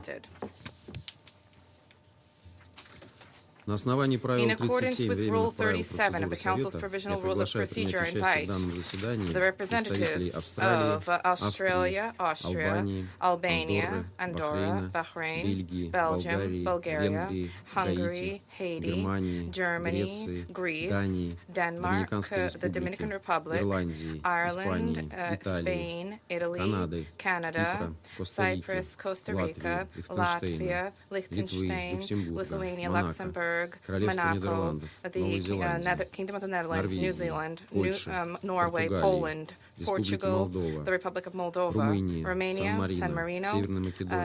adopted. In accordance with Rule 37 of the Council's Provisional Rules of Procedure, I invite the representatives of Australia, Austria, Albania, Andorra, Bahrain, Belgium, Bulgaria, Hungary, Haiti, Germany, Greece, Denmark, the Dominican Republic, Ireland, Spain, Italy, Canada, Cyprus, Costa Rica, Latvia, Liechtenstein, Lithuania, Luxembourg, Monaco, the Kingdom of the Netherlands, New Zealand, Norway, Poland, Portugal, the Republic of Moldova, Romania, San Marino,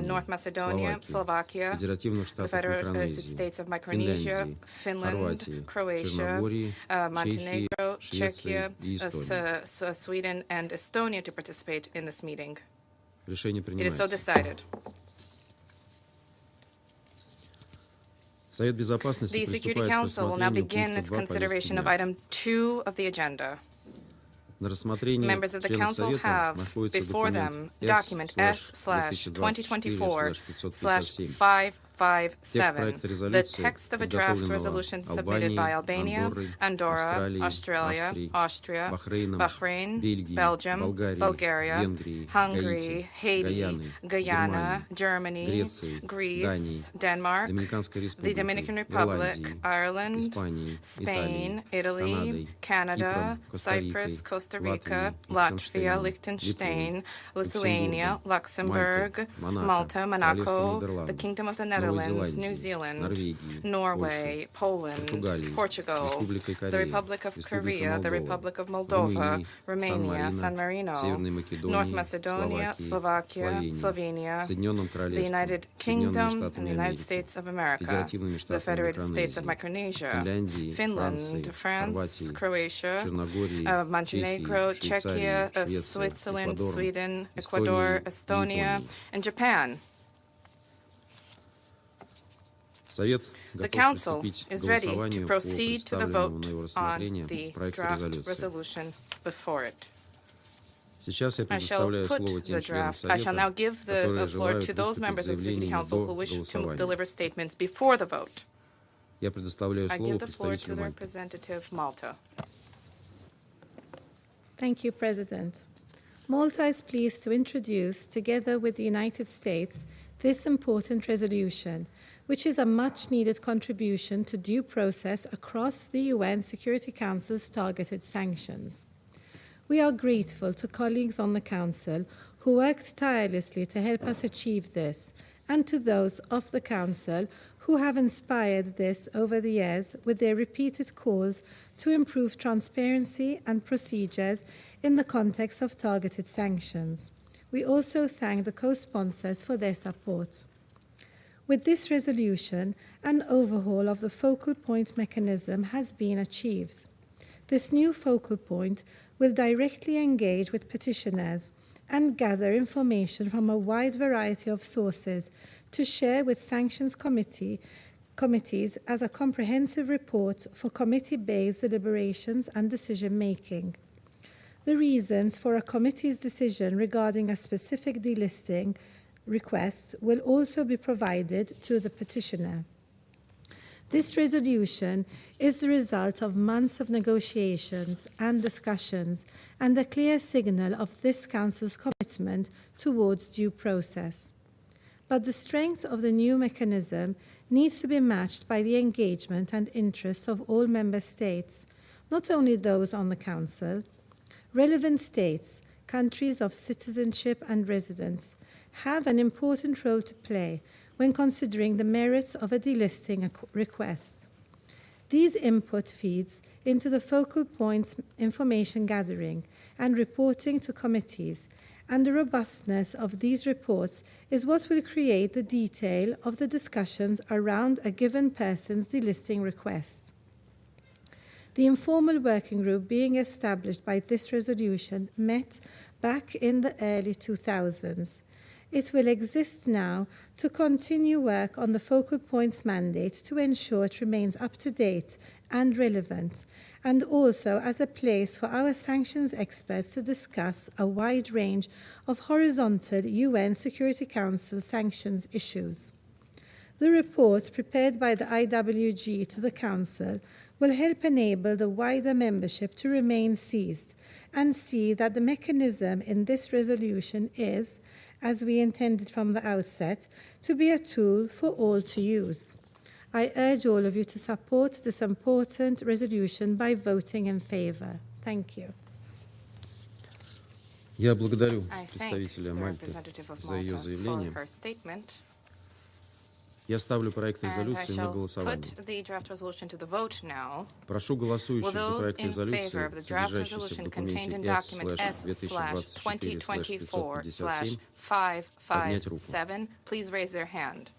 North Macedonia, Slovakia, the Federated States of Micronesia, Finland, Croatia, Montenegro, Czechia, Sweden, and Estonia to participate in this meeting. It is so decided. The Security Council will now begin its consideration of item 2 of the agenda. Members of the Council have before them document S/2024/557, the text of a draft resolution submitted by Albania, Andorra, Australia, Austria, Bahrain, Belgium, Bulgaria, Hungary, Haiti, Guyana, Germany, Greece, Denmark, the Dominican Republic, Ireland, Spain, Italy, Canada, Cyprus, Costa Rica, Latvia, Liechtenstein, Lithuania, Luxembourg, Malta, Monaco, the Kingdom of the Netherlands, New Zealand, Norway, Poland, Portugal, the Republic of Korea, the Republic of Moldova, Romania, San Marino, North Macedonia, Slovakia, Slovenia, the United Kingdom, and the United States of America, the Federated States of Micronesia, Finland, France, Croatia, Montenegro, Czechia, Switzerland, Sweden, Ecuador, Estonia, and Japan. The Council is ready to proceed to the vote on the draft resolution before it. I shall now give the floor to those members of the Security Council who wish to deliver statements before the vote. I give the floor to the representative Malta. Thank you, President. Malta is pleased to introduce, together with the United States, this important resolution, which is a much-needed contribution to due process across the UN Security Council's targeted sanctions. We are grateful to colleagues on the Council who worked tirelessly to help us achieve this, and to those of the Council who have inspired this over the years with their repeated calls to improve transparency and procedures in the context of targeted sanctions. We also thank the co-sponsors for their support. With this resolution, an overhaul of the focal point mechanism has been achieved. This new focal point will directly engage with petitioners and gather information from a wide variety of sources to share with sanctions committees as a comprehensive report for committee-based deliberations and decision-making. The reasons for a committee's decision regarding a specific delisting request will also be provided to the petitioner. This resolution is the result of months of negotiations and discussions and a clear signal of this Council's commitment towards due process. But the strength of the new mechanism needs to be matched by the engagement and interests of all Member States, not only those on the Council. Relevant states, countries of citizenship and residence, have an important role to play when considering the merits of a delisting request. These input feeds into the focal points information gathering and reporting to committees, and the robustness of these reports is what will create the detail of the discussions around a given person's delisting request. The informal working group being established by this resolution met back in the early 2000s. It will exist now to continue work on the focal points mandate to ensure it remains up to date and relevant, and also as a place for our sanctions experts to discuss a wide range of horizontal UN Security Council sanctions issues. The report prepared by the IWG to the Council will help enable the wider membership to remain seized and see that the mechanism in this resolution is, as we intended from the outset, to be a tool for all to use. I urge all of you to support this important resolution by voting in favor. Thank you. Я благодарю I thank представителя the Мальты representative of за ее Malta for заявление. her statement. Я ставлю проект And I резолюции на shall голосование. put the draft resolution to the vote now. Прошу Will голосующих за those проект in favor of резолюции, the draft содержащийся в resolution contained документе in document S/2024/557, поднять руку. please raise their hand.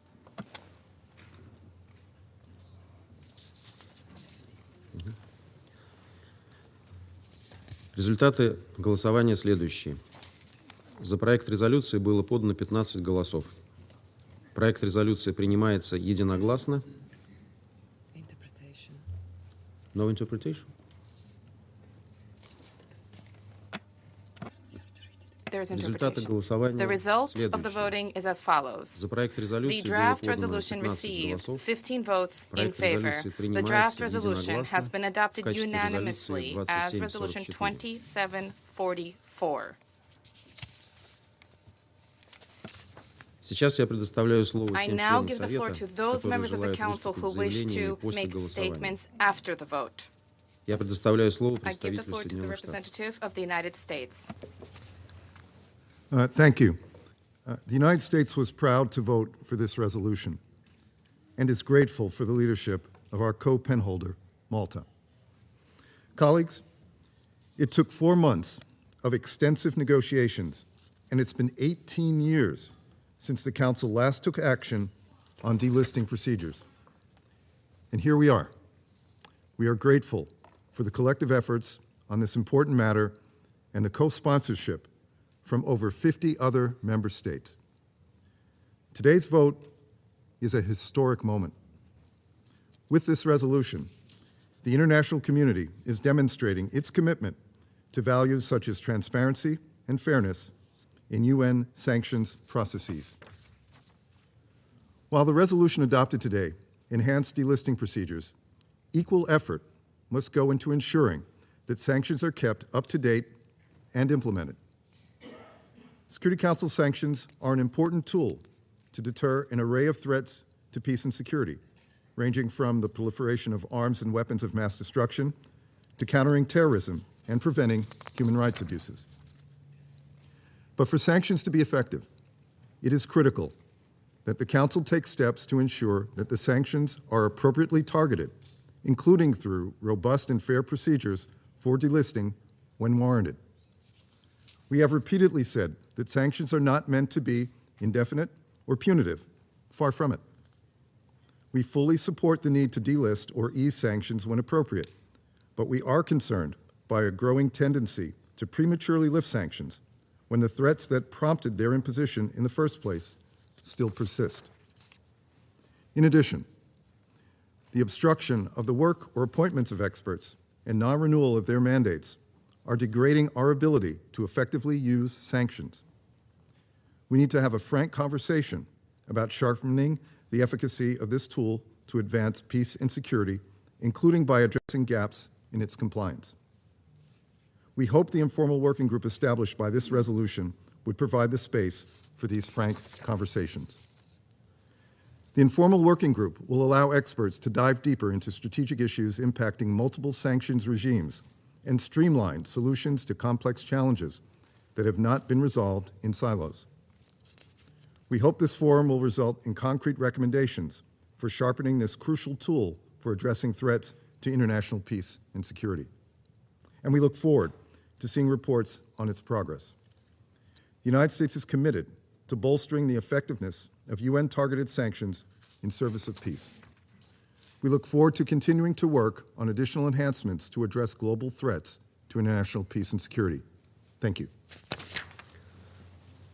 Результаты голосования следующие. За проект резолюции было подано 15 голосов. Проект резолюции принимается единогласно. No interpretation? Результаты голосования The result of the следующие. voting is as follows. За проект резолюции The было draft подано resolution 15 received голосов. 15 votes in Проект favor. резолюции The принимается draft resolution has been единогласно adopted в качестве unanimously резолюции as resolution 2744. 2744. Сейчас я предоставляю слово I тем now членам give the floor Совета, to those которые members of the желают Council who выступить с wish заявлениями to после make голосования. statements after the vote. Я предоставляю слово I give the представителю floor to the Соединенных Штатов. representative of the United States. Thank you. The United States was proud to vote for this resolution and is grateful for the leadership of our co-penholder, Malta. Colleagues, it took 4 months of extensive negotiations, and it's been 18 years since the Council last took action on delisting procedures. And here we are. We are grateful for the collective efforts on this important matter and the co-sponsorship from over 50 other member states. Today's vote is a historic moment. With this resolution, the international community is demonstrating its commitment to values such as transparency and fairness in UN sanctions processes. While the resolution adopted today enhanced delisting procedures, equal effort must go into ensuring that sanctions are kept up to date and implemented. Security Council sanctions are an important tool to deter an array of threats to peace and security, ranging from the proliferation of arms and weapons of mass destruction to countering terrorism and preventing human rights abuses. But for sanctions to be effective, it is critical that the Council take steps to ensure that the sanctions are appropriately targeted, including through robust and fair procedures for delisting when warranted. We have repeatedly said that sanctions are not meant to be indefinite or punitive. Far from it. We fully support the need to delist or ease sanctions when appropriate, but we are concerned by a growing tendency to prematurely lift sanctions when the threats that prompted their imposition in the first place still persist. In addition, the obstruction of the work or appointments of experts and non-renewal of their mandates are degrading our ability to effectively use sanctions. We need to have a frank conversation about sharpening the efficacy of this tool to advance peace and security, including by addressing gaps in its compliance. We hope the informal working group established by this resolution would provide the space for these frank conversations. The informal working group will allow experts to dive deeper into strategic issues impacting multiple sanctions regimes and streamline solutions to complex challenges that have not been resolved in silos. We hope this forum will result in concrete recommendations for sharpening this crucial tool for addressing threats to international peace and security. And we look forward to seeing reports on its progress. The United States is committed to bolstering the effectiveness of UN-targeted sanctions in service of peace. We look forward to continuing to work on additional enhancements to address global threats to international peace and security. Thank you.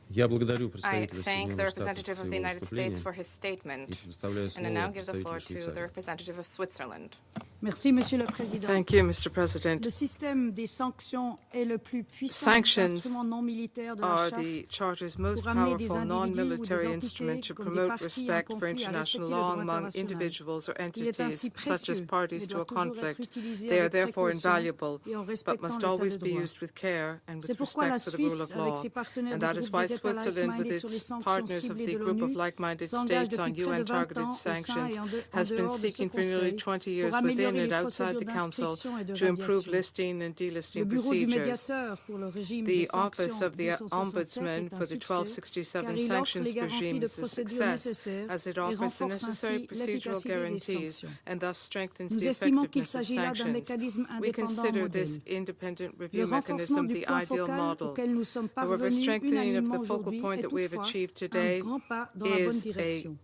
Я благодарю I представителя thank the Соединенных Штатов representative за of the его United States выступление for his и statement. предоставляю And I слово now give the floor представителю to the Швейцарии. representative of Switzerland. Merci, Monsieur le Président. Thank you, Mr. President. Le système des sanctions est le plus puissant Sanctions instrument non militaire de la are Charte the Charter's most pour amener des powerful individus ou non-military des instrument entités to comme des promote parties en respect for conflit à international respecter le law droit among international. individuals or Il est ainsi entities such as précieux parties et to doit a toujours être conflict. utilisé They are avec therefore précaution invaluable, et en but respectant must l'état always de be droit. used with care and C'est with pourquoi la respect for the rule Suisse, of avec law. ses partenaires And du that is groupe why des États Switzerland, with like-minded sur les its sanctions partners of ciblées the de group of l'ONU, like-minded s'engage states on depuis près de 20 UN-targeted ans au sein sanctions et has been dehors de ce seeking for nearly Conseil 20 pour years améliorer within les and outside procédures the Council d'inscription et de to improve radiation. listing and Le delisting bureau du procedures. médiateur pour le régime The des office sanctions of the 267 Ombudsman est un for the succès 1267 car il offre sanctions les garanties regime de is a procédure success nécessaires as it et offers the renforce necessary ainsi procedural l'efficacité des guarantees sanctions. and thus strengthens Nous the estimons qu'il effectiveness of s'agit là d'un sanctions. mécanisme We indépendant consider this modèle. independent Le review renforcement mechanism du the point ideal focal model. auquel nous sommes However, parvenus strengthening of unanimement the focal aujourd'hui point est that we have toutefois achieved un today grand pas dans la bonne is a direction.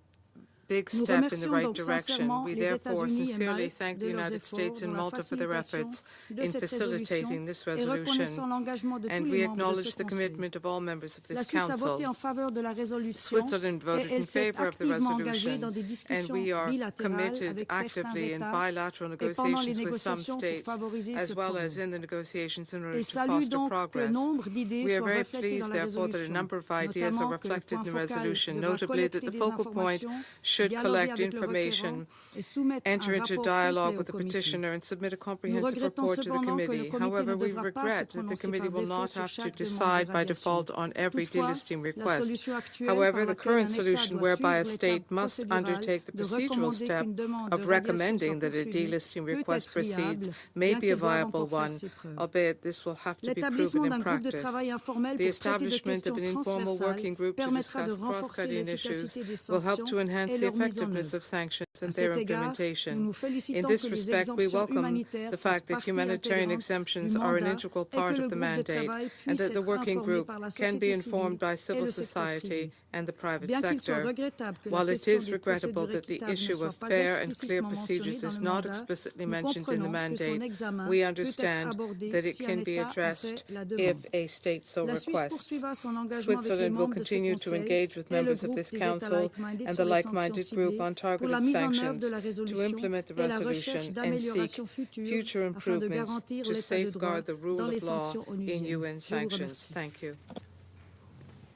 big Nous step in the remercions right donc direction. sincèrement We les therefore États-Unis et sincerely Malte thank the de leurs United efforts States dans and la Malta for their facilitation efforts de in cette facilitating résolution this et reconnaissant resolution, l'engagement de tous and les we membres de acknowledge ce the Conseil. commitment of all members of La this Suisse a Council. voté en faveur de la résolution Switzerland et voted in elle s'est favor of the activement engagée resolution, dans des and discussions we are bilatérales committed avec certains actively in États bilateral et pendant les negotiations with some négociations pour states, favoriser ce as well as progrès. in the negotiations in order Et to salue foster donc que progress. nombre d'idées We are soient very reflétées dans pleased, la therefore, that a résolution, number of ideas are notamment que le reflected point in the focal resolution, devra notably collecter that the des focal point informations, should dialoguer collect avec le information, requérant et soumettre enter un into rapport dialogue complet au with the comité. petitioner and submit a Nous comprehensive regrettons report to the cependant que le committee. comité However, ne we devra pas se regret that the prononcer committee par will défaut not sur have to chaque demande decide de by radiation. default on every Toutefois, delisting la request. solution actuelle However, par the laquelle current un État solution doit whereby a suivre state l'étape must procédurale undertake the de procedural recommander step qu'une demande de of radiation recommending soit that a poursuivie delisting peut request être proceeds viable, may bien be a qu'elle doive viable encore faire one, ses preuves. albeit this will have to be L'établissement proven d'un in groupe de practice. travail informel The pour traiter de establishment of questions an informal transversales working group to permettra de discuss renforcer cross-cutting issues l'efficacité des will help to sanctions enhance et the leur mise en effectiveness œuvre. of sanctions À and cet their égard, nous implementation. nous In félicitons this que les respect, we exemptions welcome humanitaires the fassent fact that partie humanitarian intégrante du exemptions are an mandat integral et que part le of the groupe de mandate, travail and puisse that the être working informé group par la can be société informed by civile et civil le secteur society privé. and the private Bien qu'il soit sector. regrettable que la While it question is des regrettable procédures that the équitables ne issue soit of pas fair and clear explicitement procedures mentionnée dans is le not mandat, explicitly nous mentioned in the comprenons que son mandate, examen we peut être understand abordé that it si un can be État en addressed fait la if demande. a state so La Suisse requests. poursuivra son engagement avec les Switzerland will membres de ce continue to Conseil engage with et le members of groupe this des États Council like-minded and sur the les sanctions like-minded group ciblées on pour la targeted mise en œuvre de sanctions la to résolution implement the et la recherche resolution and seek d'améliorations futures future afin de improvements garantir to l'état de droit safeguard the rule dans les of law sanctions in onusiennes. UN Je vous sanctions. remercie. Thank you.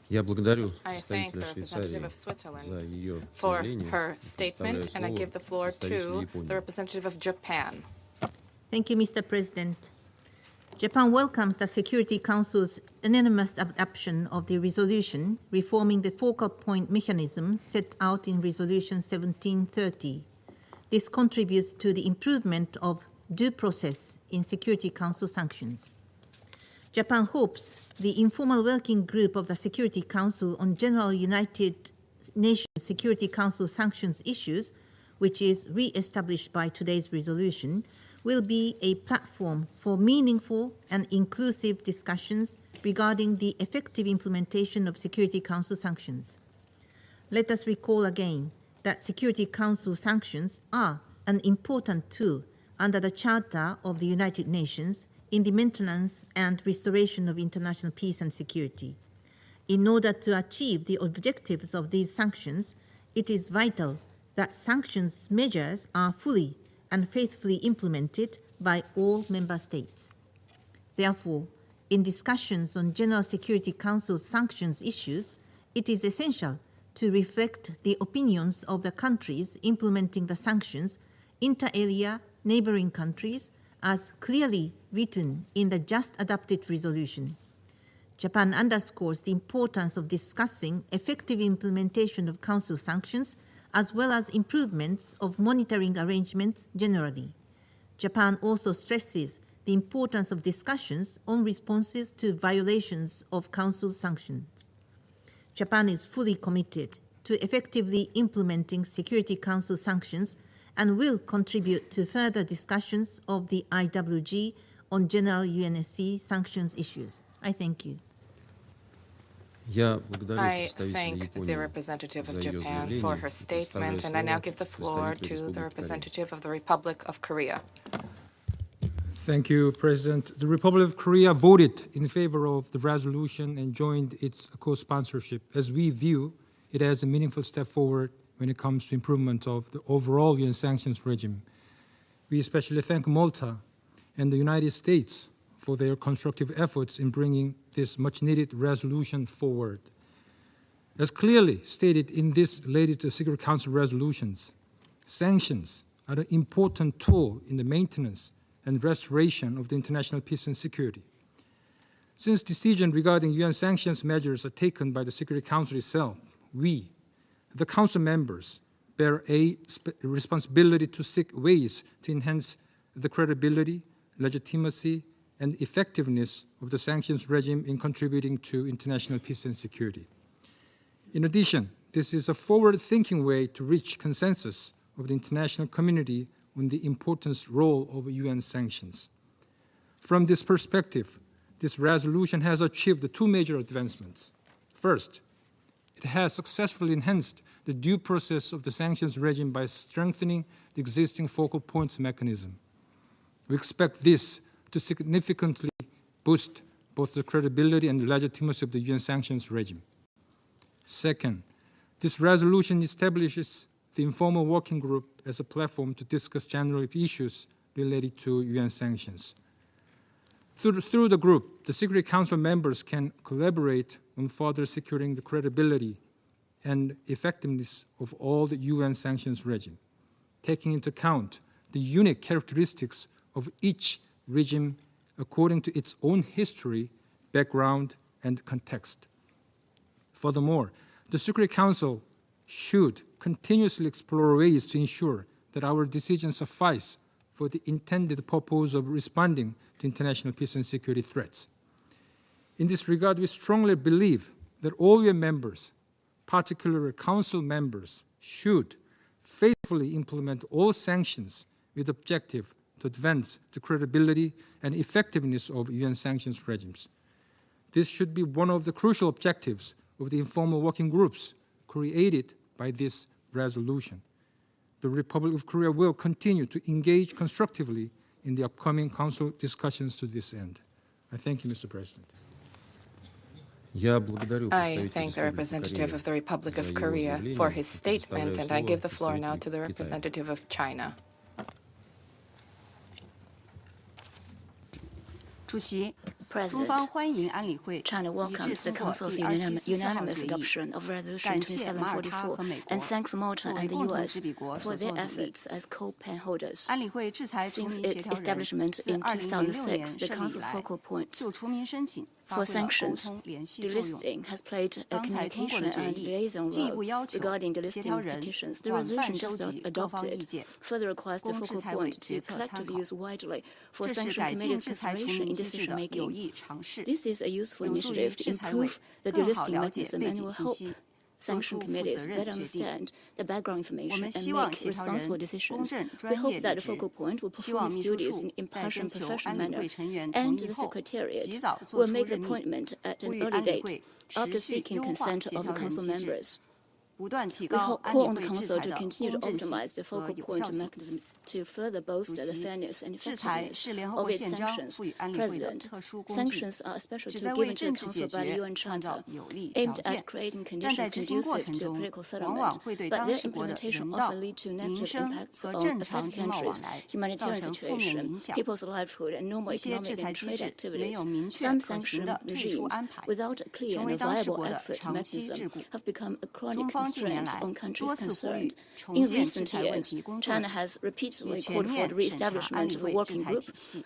Я благодарю I thank представителя the Швейцарии representative of за Switzerland ее for заявление. her Предоставляю statement, and I слово give the floor представителю to Японии. the representative of Japan. Thank you, Mr. President. Japan welcomes the Security Council's unanimous adoption of the resolution reforming the focal point mechanism set out in Resolution 1730. This contributes to the improvement of due process in Security Council sanctions. Japan hopes the informal working group of the Security Council on General United Nations Security Council sanctions issues, which is re-established by today's resolution, will be a platform for meaningful and inclusive discussions regarding the effective implementation of Security Council sanctions. Let us recall again that Security Council sanctions are an important tool under the Charter of the United Nations in the maintenance and restoration of international peace and security. In order to achieve the objectives of these sanctions, it is vital that sanctions measures are fully and faithfully implemented by all member states. Therefore, in discussions on General Security Council sanctions issues, it is essential to reflect the opinions of the countries implementing the sanctions, inter alia neighboring countries, as clearly written in the just adopted resolution. Japan underscores the importance of discussing effective implementation of Council sanctions as well as improvements of monitoring arrangements generally. Japan also stresses the importance of discussions on responses to violations of Council sanctions. Japan is fully committed to effectively implementing Security Council sanctions and will contribute to further discussions of the IWG on general UNSC sanctions issues. I thank you. Я благодарю I представителя thank the Японии representative of за ее Japan заявление. for her Предоставляю statement, and I now слово give the floor представителю to the Республики Корея. representative of the Republic of Korea. Thank you, President. The Republic of Korea voted in favor of the resolution and joined its co-sponsorship, as we view it as a meaningful step forward when it comes to improvement of the overall UN sanctions regime. We especially thank Malta and the United States for their constructive efforts in bringing this much-needed resolution forward. As clearly stated in this latest Security Council resolutions, sanctions are an important tool in the maintenance and restoration of the international peace and security. Since decisions regarding UN sanctions measures are taken by the Security Council itself, we, the Council members, bear a responsibility to seek ways to enhance the credibility, legitimacy, and effectiveness of the sanctions regime in contributing to international peace and security. In addition, this is a forward-thinking way to reach consensus of the international community on the important role of UN sanctions. From this perspective, this resolution has achieved two major advancements. First, it has successfully enhanced the due process of the sanctions regime by strengthening the existing focal points mechanism. We expect this to significantly boost both the credibility and the legitimacy of the UN sanctions regime. Second, this resolution establishes the informal working group as a platform to discuss general issues related to UN sanctions. Through the group, the Security Council members can collaborate on further securing the credibility and effectiveness of all the UN sanctions regime, taking into account the unique characteristics of each regime according to its own history, background, and context. Furthermore, the Security Council should continuously explore ways to ensure that our decisions suffice for the intended purpose of responding to international peace and security threats. In this regard, we strongly believe that all UN members, particularly Council members, should faithfully implement all sanctions with the objective to advance the credibility and effectiveness of UN sanctions regimes. This should be one of the crucial objectives of the informal working groups created by this resolution. The Republic of Korea will continue to engage constructively in the upcoming Council discussions to this end. I thank you, Mr. President. I thank the representative of the Republic of Korea for his statement, and I give the floor now to the representative of China. President, China welcomes the Council's unanimous adoption of Resolution 2744 and thanks Malta and the US for their efforts as co-pen holders. Since its establishment in 2006, the Council's focal point for sanctions delisting has played a communication and liaison role regarding delisting petitions. The resolution just adopted further requires the focal point to collectively use widely for sanction committee's consideration in decision-making. This is a useful initiative to improve the delisting mechanism and will help sanction committees better understand the background information and make responsible decisions. We hope that the focal point will perform its duties in an impartial and professional manner, and the Secretariat will make the appointment at an early date after seeking consent of the Council members. We call on the Council to continue to optimize the focal point mechanism to further bolster the fairness and effectiveness of its sanctions. President, sanctions are a special tool given to the Council by the UN Charter, aimed at creating conditions conducive to a political settlement, but their implementation often lead to negative impacts on affected countries, humanitarian situation, people's livelihood, and normal economic and trade activities. Some sanction regimes, without a clear and viable exit mechanism, have become a chronic constraint on countries concerned. In recent years, China has repeatedly called for the re-establishment of a working group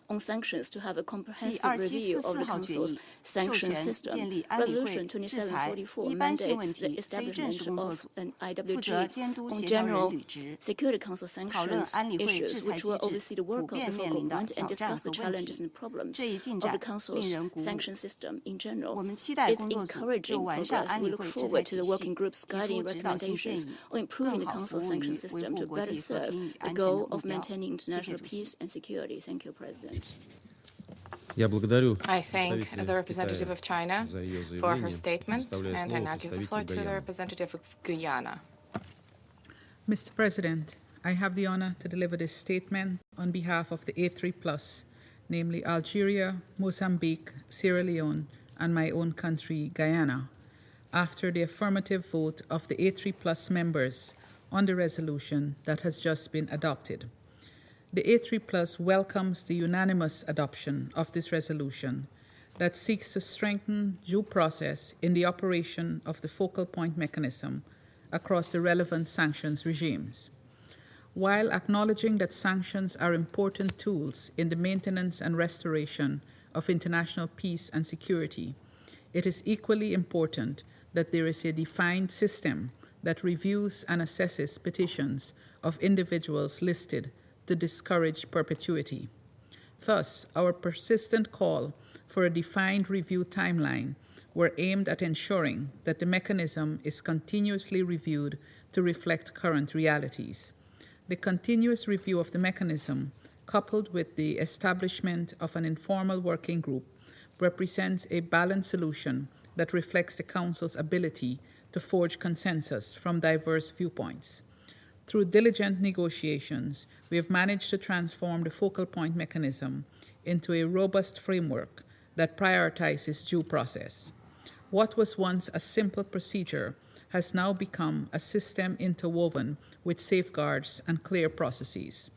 on sanctions to have a comprehensive review of the Council's sanction system. Resolution 2744 mandates the establishment of an IWG on General Security Council sanctions issues, which will oversee the work of the focal point and discuss the challenges and problems of the Council's sanction system in general. It's encouraging progress. We look forward to the working group's guiding recommendations on improving the Council's sanction system to better serve the goal of maintaining international peace and security. Thank you, President. I thank the representative of China for her statement, and I now give the floor to the representative of Guyana. Mr. President, I have the honor to deliver this statement on behalf of the A3+, namely Algeria, Mozambique, Sierra Leone, and my own country, Guyana, after the affirmative vote of the A3+ members on the resolution that has just been adopted. The A3+ welcomes the unanimous adoption of this resolution that seeks to strengthen due process in the operation of the focal point mechanism across the relevant sanctions regimes. While acknowledging that sanctions are important tools in the maintenance and restoration of international peace and security, it is equally important that there is a defined system that reviews and assesses petitions of individuals listed to discourage perpetuity. Thus, our persistent call for a defined review timeline were aimed at ensuring that the mechanism is continuously reviewed to reflect current realities. The continuous review of the mechanism, coupled with the establishment of an informal working group, represents a balanced solution that reflects the Council's ability to forge consensus from diverse viewpoints. Through diligent negotiations, we have managed to transform the focal point mechanism into a robust framework that prioritizes due process. What was once a simple procedure has now become a system interwoven with safeguards and clear processes.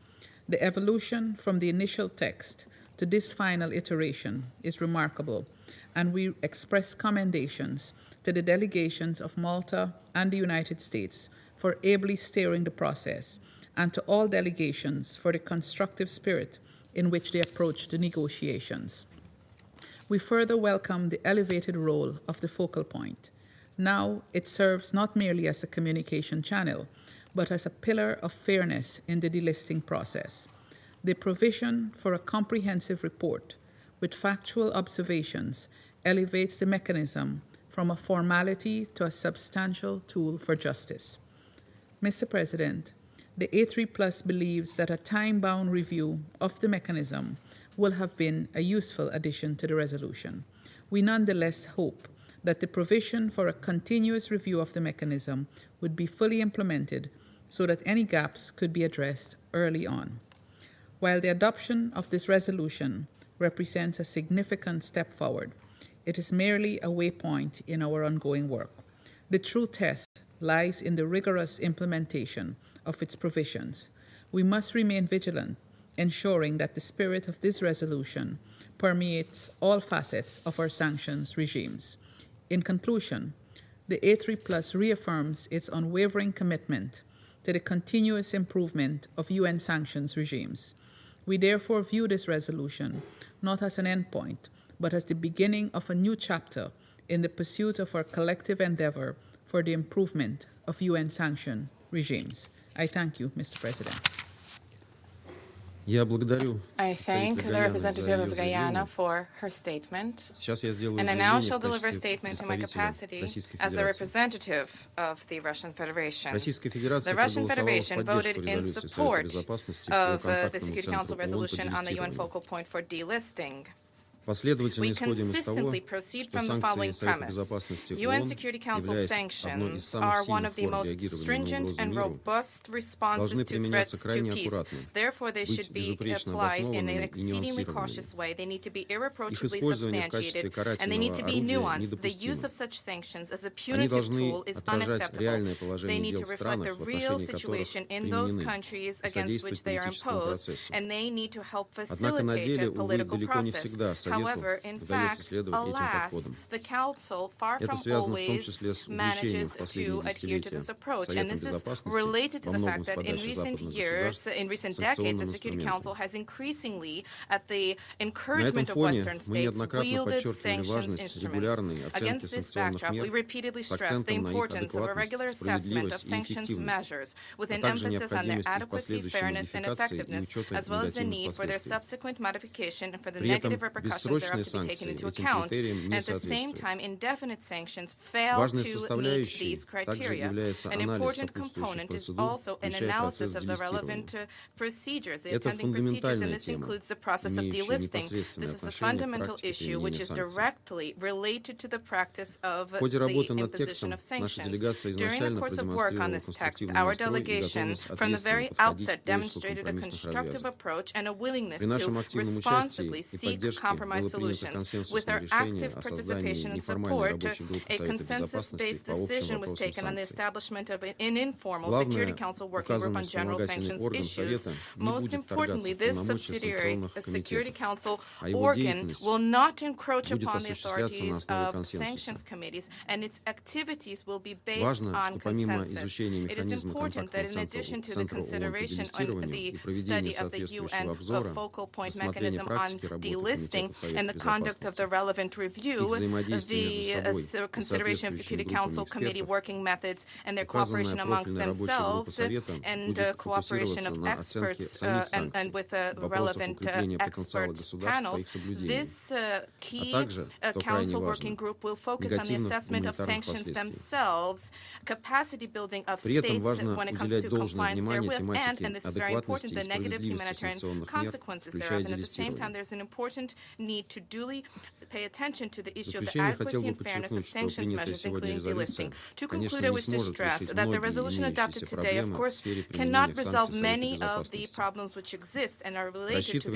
The evolution from the initial text to this final iteration is remarkable, and we express commendations to the delegations of Malta and the United States for ably steering the process, and to all delegations for the constructive spirit in which they approached the negotiations. We further welcome the elevated role of the focal point. Now it serves not merely as a communication channel, but as a pillar of fairness in the delisting process. The provision for a comprehensive report with factual observations elevates the mechanism from a formality to a substantial tool for justice. Mr. President, the A3+ believes that a time-bound review of the mechanism will have been a useful addition to the resolution. We nonetheless hope that the provision for a continuous review of the mechanism would be fully implemented so that any gaps could be addressed early on. While the adoption of this resolution represents a significant step forward, it is merely a waypoint in our ongoing work. The true test lies in the rigorous implementation of its provisions. We must remain vigilant, ensuring that the spirit of this resolution permeates all facets of our sanctions regimes. In conclusion, the A3+ reaffirms its unwavering commitment to the continuous improvement of UN sanctions regimes. We therefore view this resolution not as an endpoint, but as the beginning of a new chapter in the pursuit of our collective endeavor for the improvement of UN sanction regimes. I thank you, Mr. President. I thank the representative of Guyana for her statement, and I now shall deliver a statement in my capacity as the representative of the Russian Federation. The Russian Federation voted in support of the Security Council resolution on the UN focal point for delisting. We consistently proceed from the following premise. UN Security Council sanctions are one of the most stringent and robust responses to threats to peace. Therefore, they should be applied in an exceedingly cautious way. They need to be irreproachably substantiated, and they need to be nuanced. The use of such sanctions as a punitive tool is unacceptable. They need to reflect the real situation in those countries against which they are imposed, and they need to help facilitate a political process. However, in fact, alas, the Council far from always manages to adhere to this approach. And this is related to the fact that in recent years, in recent decades, the Security Council has increasingly, at the encouragement of Western states, wielded sanctions instruments. Against this backdrop, we repeatedly stress the importance of a regular assessment of sanctions measures, with an emphasis on their adequacy, fairness, and effectiveness, as well as the need for their subsequent modification and for the negative repercussions thereof to be taken into account. And at the same time, indefinite sanctions fail to meet these criteria. An important component is also an analysis of the relevant procedures, the attending procedures, and this includes the process of delisting. This is a fundamental issue which is directly related to the practice of the imposition of sanctions. During the course of work on this text, our delegation from the very outset demonstrated a constructive approach and a willingness to responsibly seek compromise compromise solutions. With our active participation and support, a consensus-based decision was taken on the establishment of an informal Security Council working group on general sanctions issues. Most importantly, this subsidiary Security Council organ will not encroach upon the authorities of sanctions committees, and its activities will be based on consensus. It is important that in addition to the consideration on the study of the UN focal point mechanism on delisting and the conduct of the relevant review, the consideration of Security Council committee working methods and their cooperation amongst themselves and cooperation of experts and with relevant expert panels, this key council working group will focus on the assessment of sanctions themselves, capacity building of states when it comes to compliance therewith, and this is very important, the negative humanitarian consequences thereof. And at the same time, there's an important need to duly pay attention to the issue of the adequacy and fairness of sanctions measures, including delisting. To conclude, I wish to stress that the resolution adopted today, of course, cannot resolve many of the problems which exist and are related to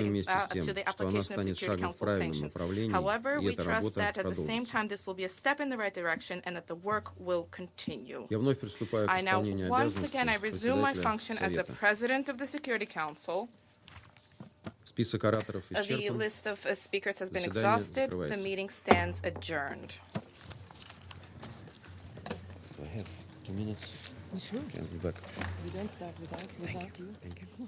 the application of Security Council sanctions. However, we trust that at the same time this will be a step in the right direction and that the work will continue. I now, once again, I resume my function as the President of the Security Council. The list of speakers has been exhausted. The meeting stands adjourned. I have 2 minutes. You sure? Can be back. We don't start without you. Thank you.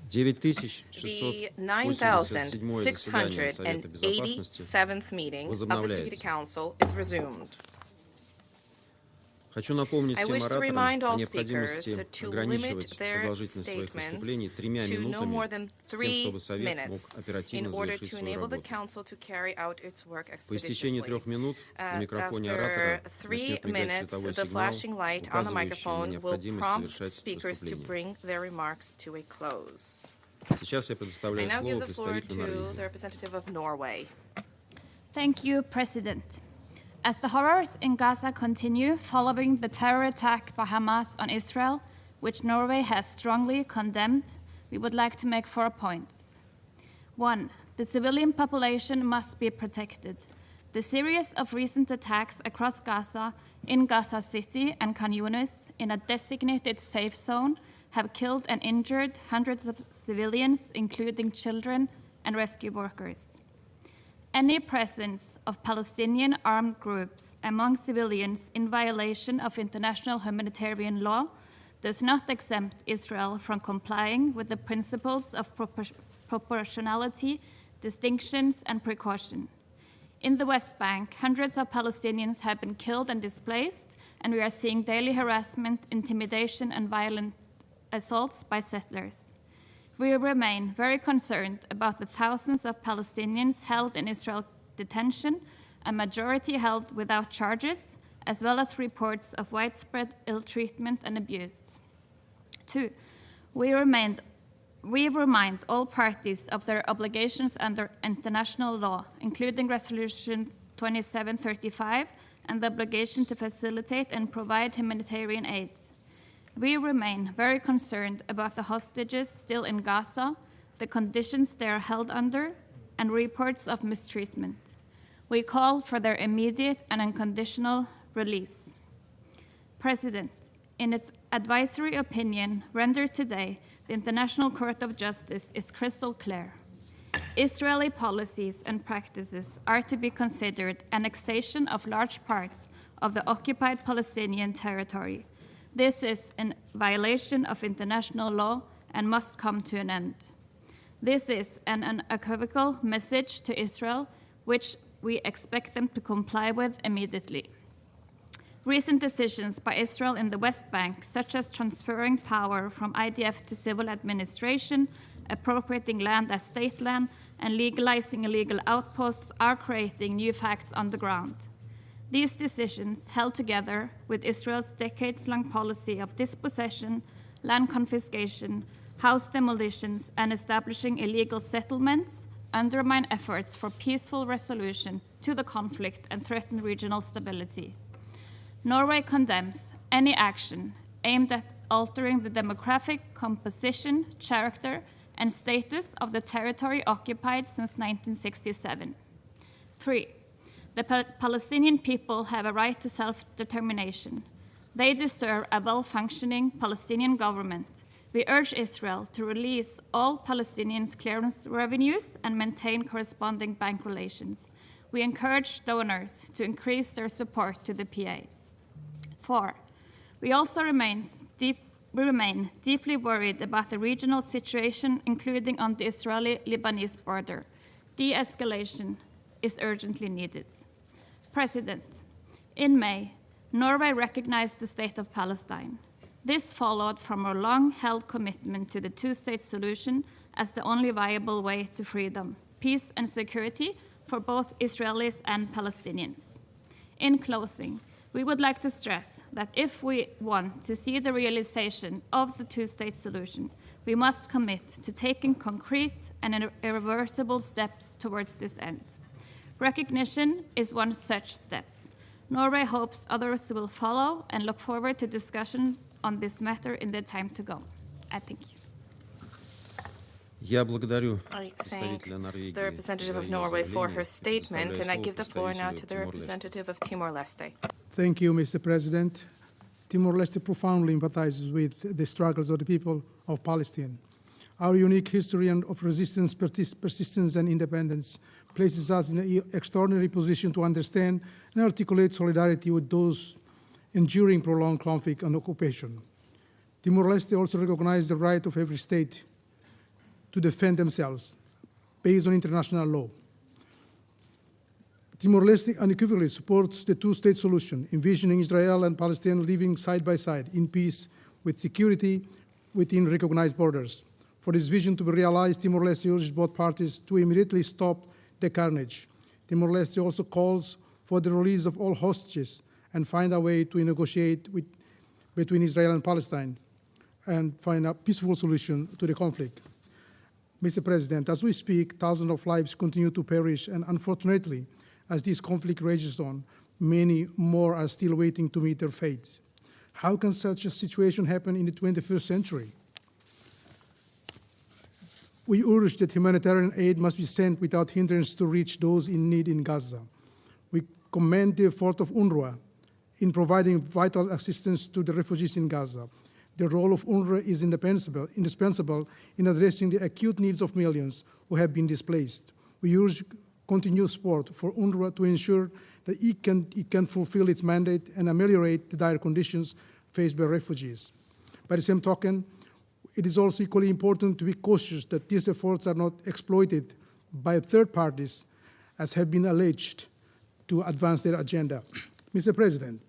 The 9,687th meeting of the Security Council is resumed. I wish to remind all speakers to limit their statements to no more than 3 minutes in order to enable the Council to carry out its work expeditiously. After 3 minutes, the flashing light on the microphone will prompt speakers to bring their remarks to a close. I now give the floor to the representative of Norway. Thank you, President. As the horrors in Gaza continue following the terror attack by Hamas on Israel, which Norway has strongly condemned, we would like to make 4 points. 1. The civilian population must be protected. The series of recent attacks across Gaza, in Gaza City and Khan Yunis, in a designated safe zone, have killed and injured hundreds of civilians, including children and rescue workers. Any presence of Palestinian armed groups among civilians in violation of international humanitarian law does not exempt Israel from complying with the principles of proportionality, distinctions, and precaution. In the West Bank, hundreds of Palestinians have been killed and displaced, and we are seeing daily harassment, intimidation, and violent assaults by settlers. We remain very concerned about the thousands of Palestinians held in Israel detention, a majority held without charges, as well as reports of widespread ill treatment and abuse. 2. We remind all parties of their obligations under international law, including Resolution 2735 and the obligation to facilitate and provide humanitarian aid. We remain very concerned about the hostages still in Gaza, the conditions they are held under, and reports of mistreatment. We call for their immediate and unconditional release. President, in its advisory opinion rendered today, the International Court of Justice is crystal clear. Israeli policies and practices are to be considered annexation of large parts of the occupied Palestinian territory. This is in violation of international law and must come to an end. This is an unequivocal message to Israel, which we expect them to comply with immediately. Recent decisions by Israel in the West Bank, such as transferring power from IDF to civil administration, appropriating land as state land, and legalizing illegal outposts, are creating new facts on the ground. These decisions, held together with Israel's decades-long policy of dispossession, land confiscation, house demolitions, and establishing illegal settlements, undermine efforts for peaceful resolution to the conflict and threaten regional stability. Norway condemns any action aimed at altering the demographic composition, character, and status of the territory occupied since 1967. 3. The Palestinian people have a right to self-determination. They deserve a well-functioning Palestinian government. We urge Israel to release all Palestinians' clearance revenues and maintain corresponding bank relations. We encourage donors to increase their support to the PA. 4. We also remain deeply worried about the regional situation, including on the Israeli-Lebanese border. De-escalation is urgently needed. President, in May, Norway recognized the State of Palestine. This followed from a long-held commitment to the two-state solution as the only viable way to freedom, peace, and security for both Israelis and Palestinians. In closing, we would like to stress that if we want to see the realization of the two-state solution, we must commit to taking concrete and irreversible steps towards this end. Recognition is one such step. Norway hopes others will follow and look forward to discussion on this matter in the time to go. I thank you. I thank the representative of Norway for her statement, and I give the floor now to the representative of Timor-Leste. Thank you, Mr. President. Timor-Leste profoundly empathizes with the struggles of the people of Palestine. Our unique history of resistance, persistence, and independence places us in an extraordinary position to understand and articulate solidarity with those enduring prolonged conflict and occupation. Timor-Leste also recognizes the right of every state to defend themselves based on international law. Timor-Leste unequivocally supports the two-state solution, envisioning Israel and Palestine living side by side in peace with security within recognized borders. For this vision to be realized, Timor-Leste urges both parties to immediately stop the carnage. Timor-Leste also calls for the release of all hostages and find a way to negotiate between Israel and Palestine and find a peaceful solution to the conflict. Mr. President, as we speak, thousands of lives continue to perish, and unfortunately, as this conflict rages on, many more are still waiting to meet their fate. How can such a situation happen in the 21st century? We urge that humanitarian aid must be sent without hindrance to reach those in need in Gaza. We commend the effort of UNRWA in providing vital assistance to the refugees in Gaza. The role of UNRWA is indispensable in addressing the acute needs of millions who have been displaced. We urge continued support for UNRWA to ensure that it can fulfill its mandate and ameliorate the dire conditions faced by refugees. By the same token, it is also equally important to be cautious that these efforts are not exploited by third parties, as have been alleged, to advance their agenda. Mr. President,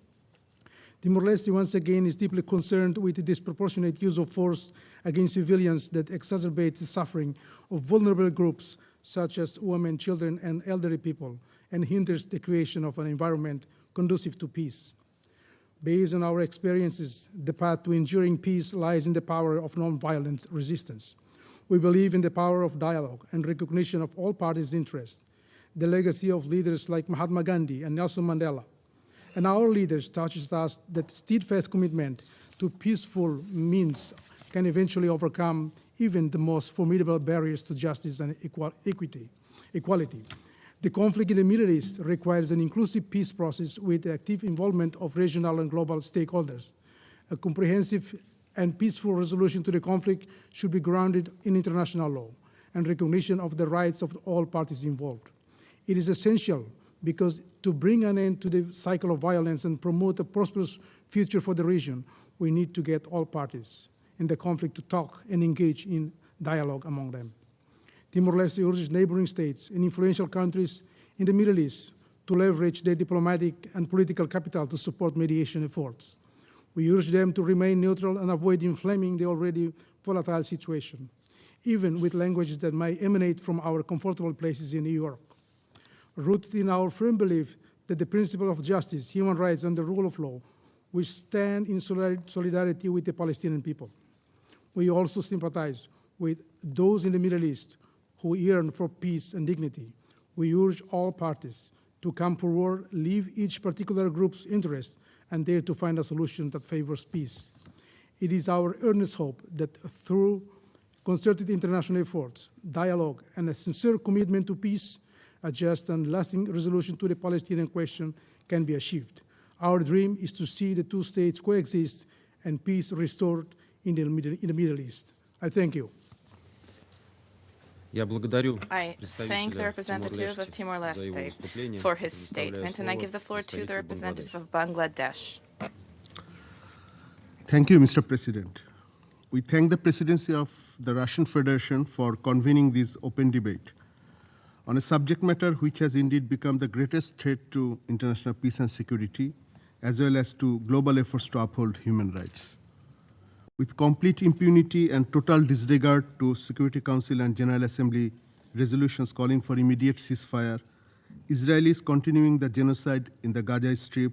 Timor-Leste once again is deeply concerned with the disproportionate use of force against civilians that exacerbates the suffering of vulnerable groups such as women, children, and elderly people, and hinders the creation of an environment conducive to peace. Based on our experiences, the path to enduring peace lies in the power of nonviolent resistance. We believe in the power of dialogue and recognition of all parties' interests. The legacy of leaders like Mahatma Gandhi and Nelson Mandela and our leaders teaches us that steadfast commitment to peaceful means can eventually overcome even the most formidable barriers to justice and equality. The conflict in the Middle East requires an inclusive peace process with the active involvement of regional and global stakeholders. A comprehensive and peaceful resolution to the conflict should be grounded in international law and recognition of the rights of all parties involved. It is essential because to bring an end to the cycle of violence and promote a prosperous future for the region, we need to get all parties in the conflict to talk and engage in dialogue among them. Timor-Leste urges neighboring states and influential countries in the Middle East to leverage their diplomatic and political capital to support mediation efforts. We urge them to remain neutral and avoid inflaming the already volatile situation, even with languages that might emanate from our comfortable places in New York. Rooted in our firm belief that the principle of justice, human rights, and the rule of law, we stand in solidarity with the Palestinian people. We also sympathize with those in the Middle East who yearn for peace and dignity. We urge all parties to come forward, leave each particular group's interests, and dare to find a solution that favors peace. It is our earnest hope that through concerted international efforts, dialogue, and a sincere commitment to peace, a just and lasting resolution to the Palestinian question can be achieved. Our dream is to see the two states coexist and peace restored in the Middle East. I thank you. I thank the representative of Timor-Leste for his statement, and I give the floor to the representative of Bangladesh. Thank you, Mr. President. We thank the Presidency of the Russian Federation for convening this open debate on a subject matter which has indeed become the greatest threat to international peace and security, as well as to global efforts to uphold human rights. With complete impunity and total disregard to Security Council and General Assembly resolutions calling for immediate ceasefire, Israel is continuing the genocide in the Gaza Strip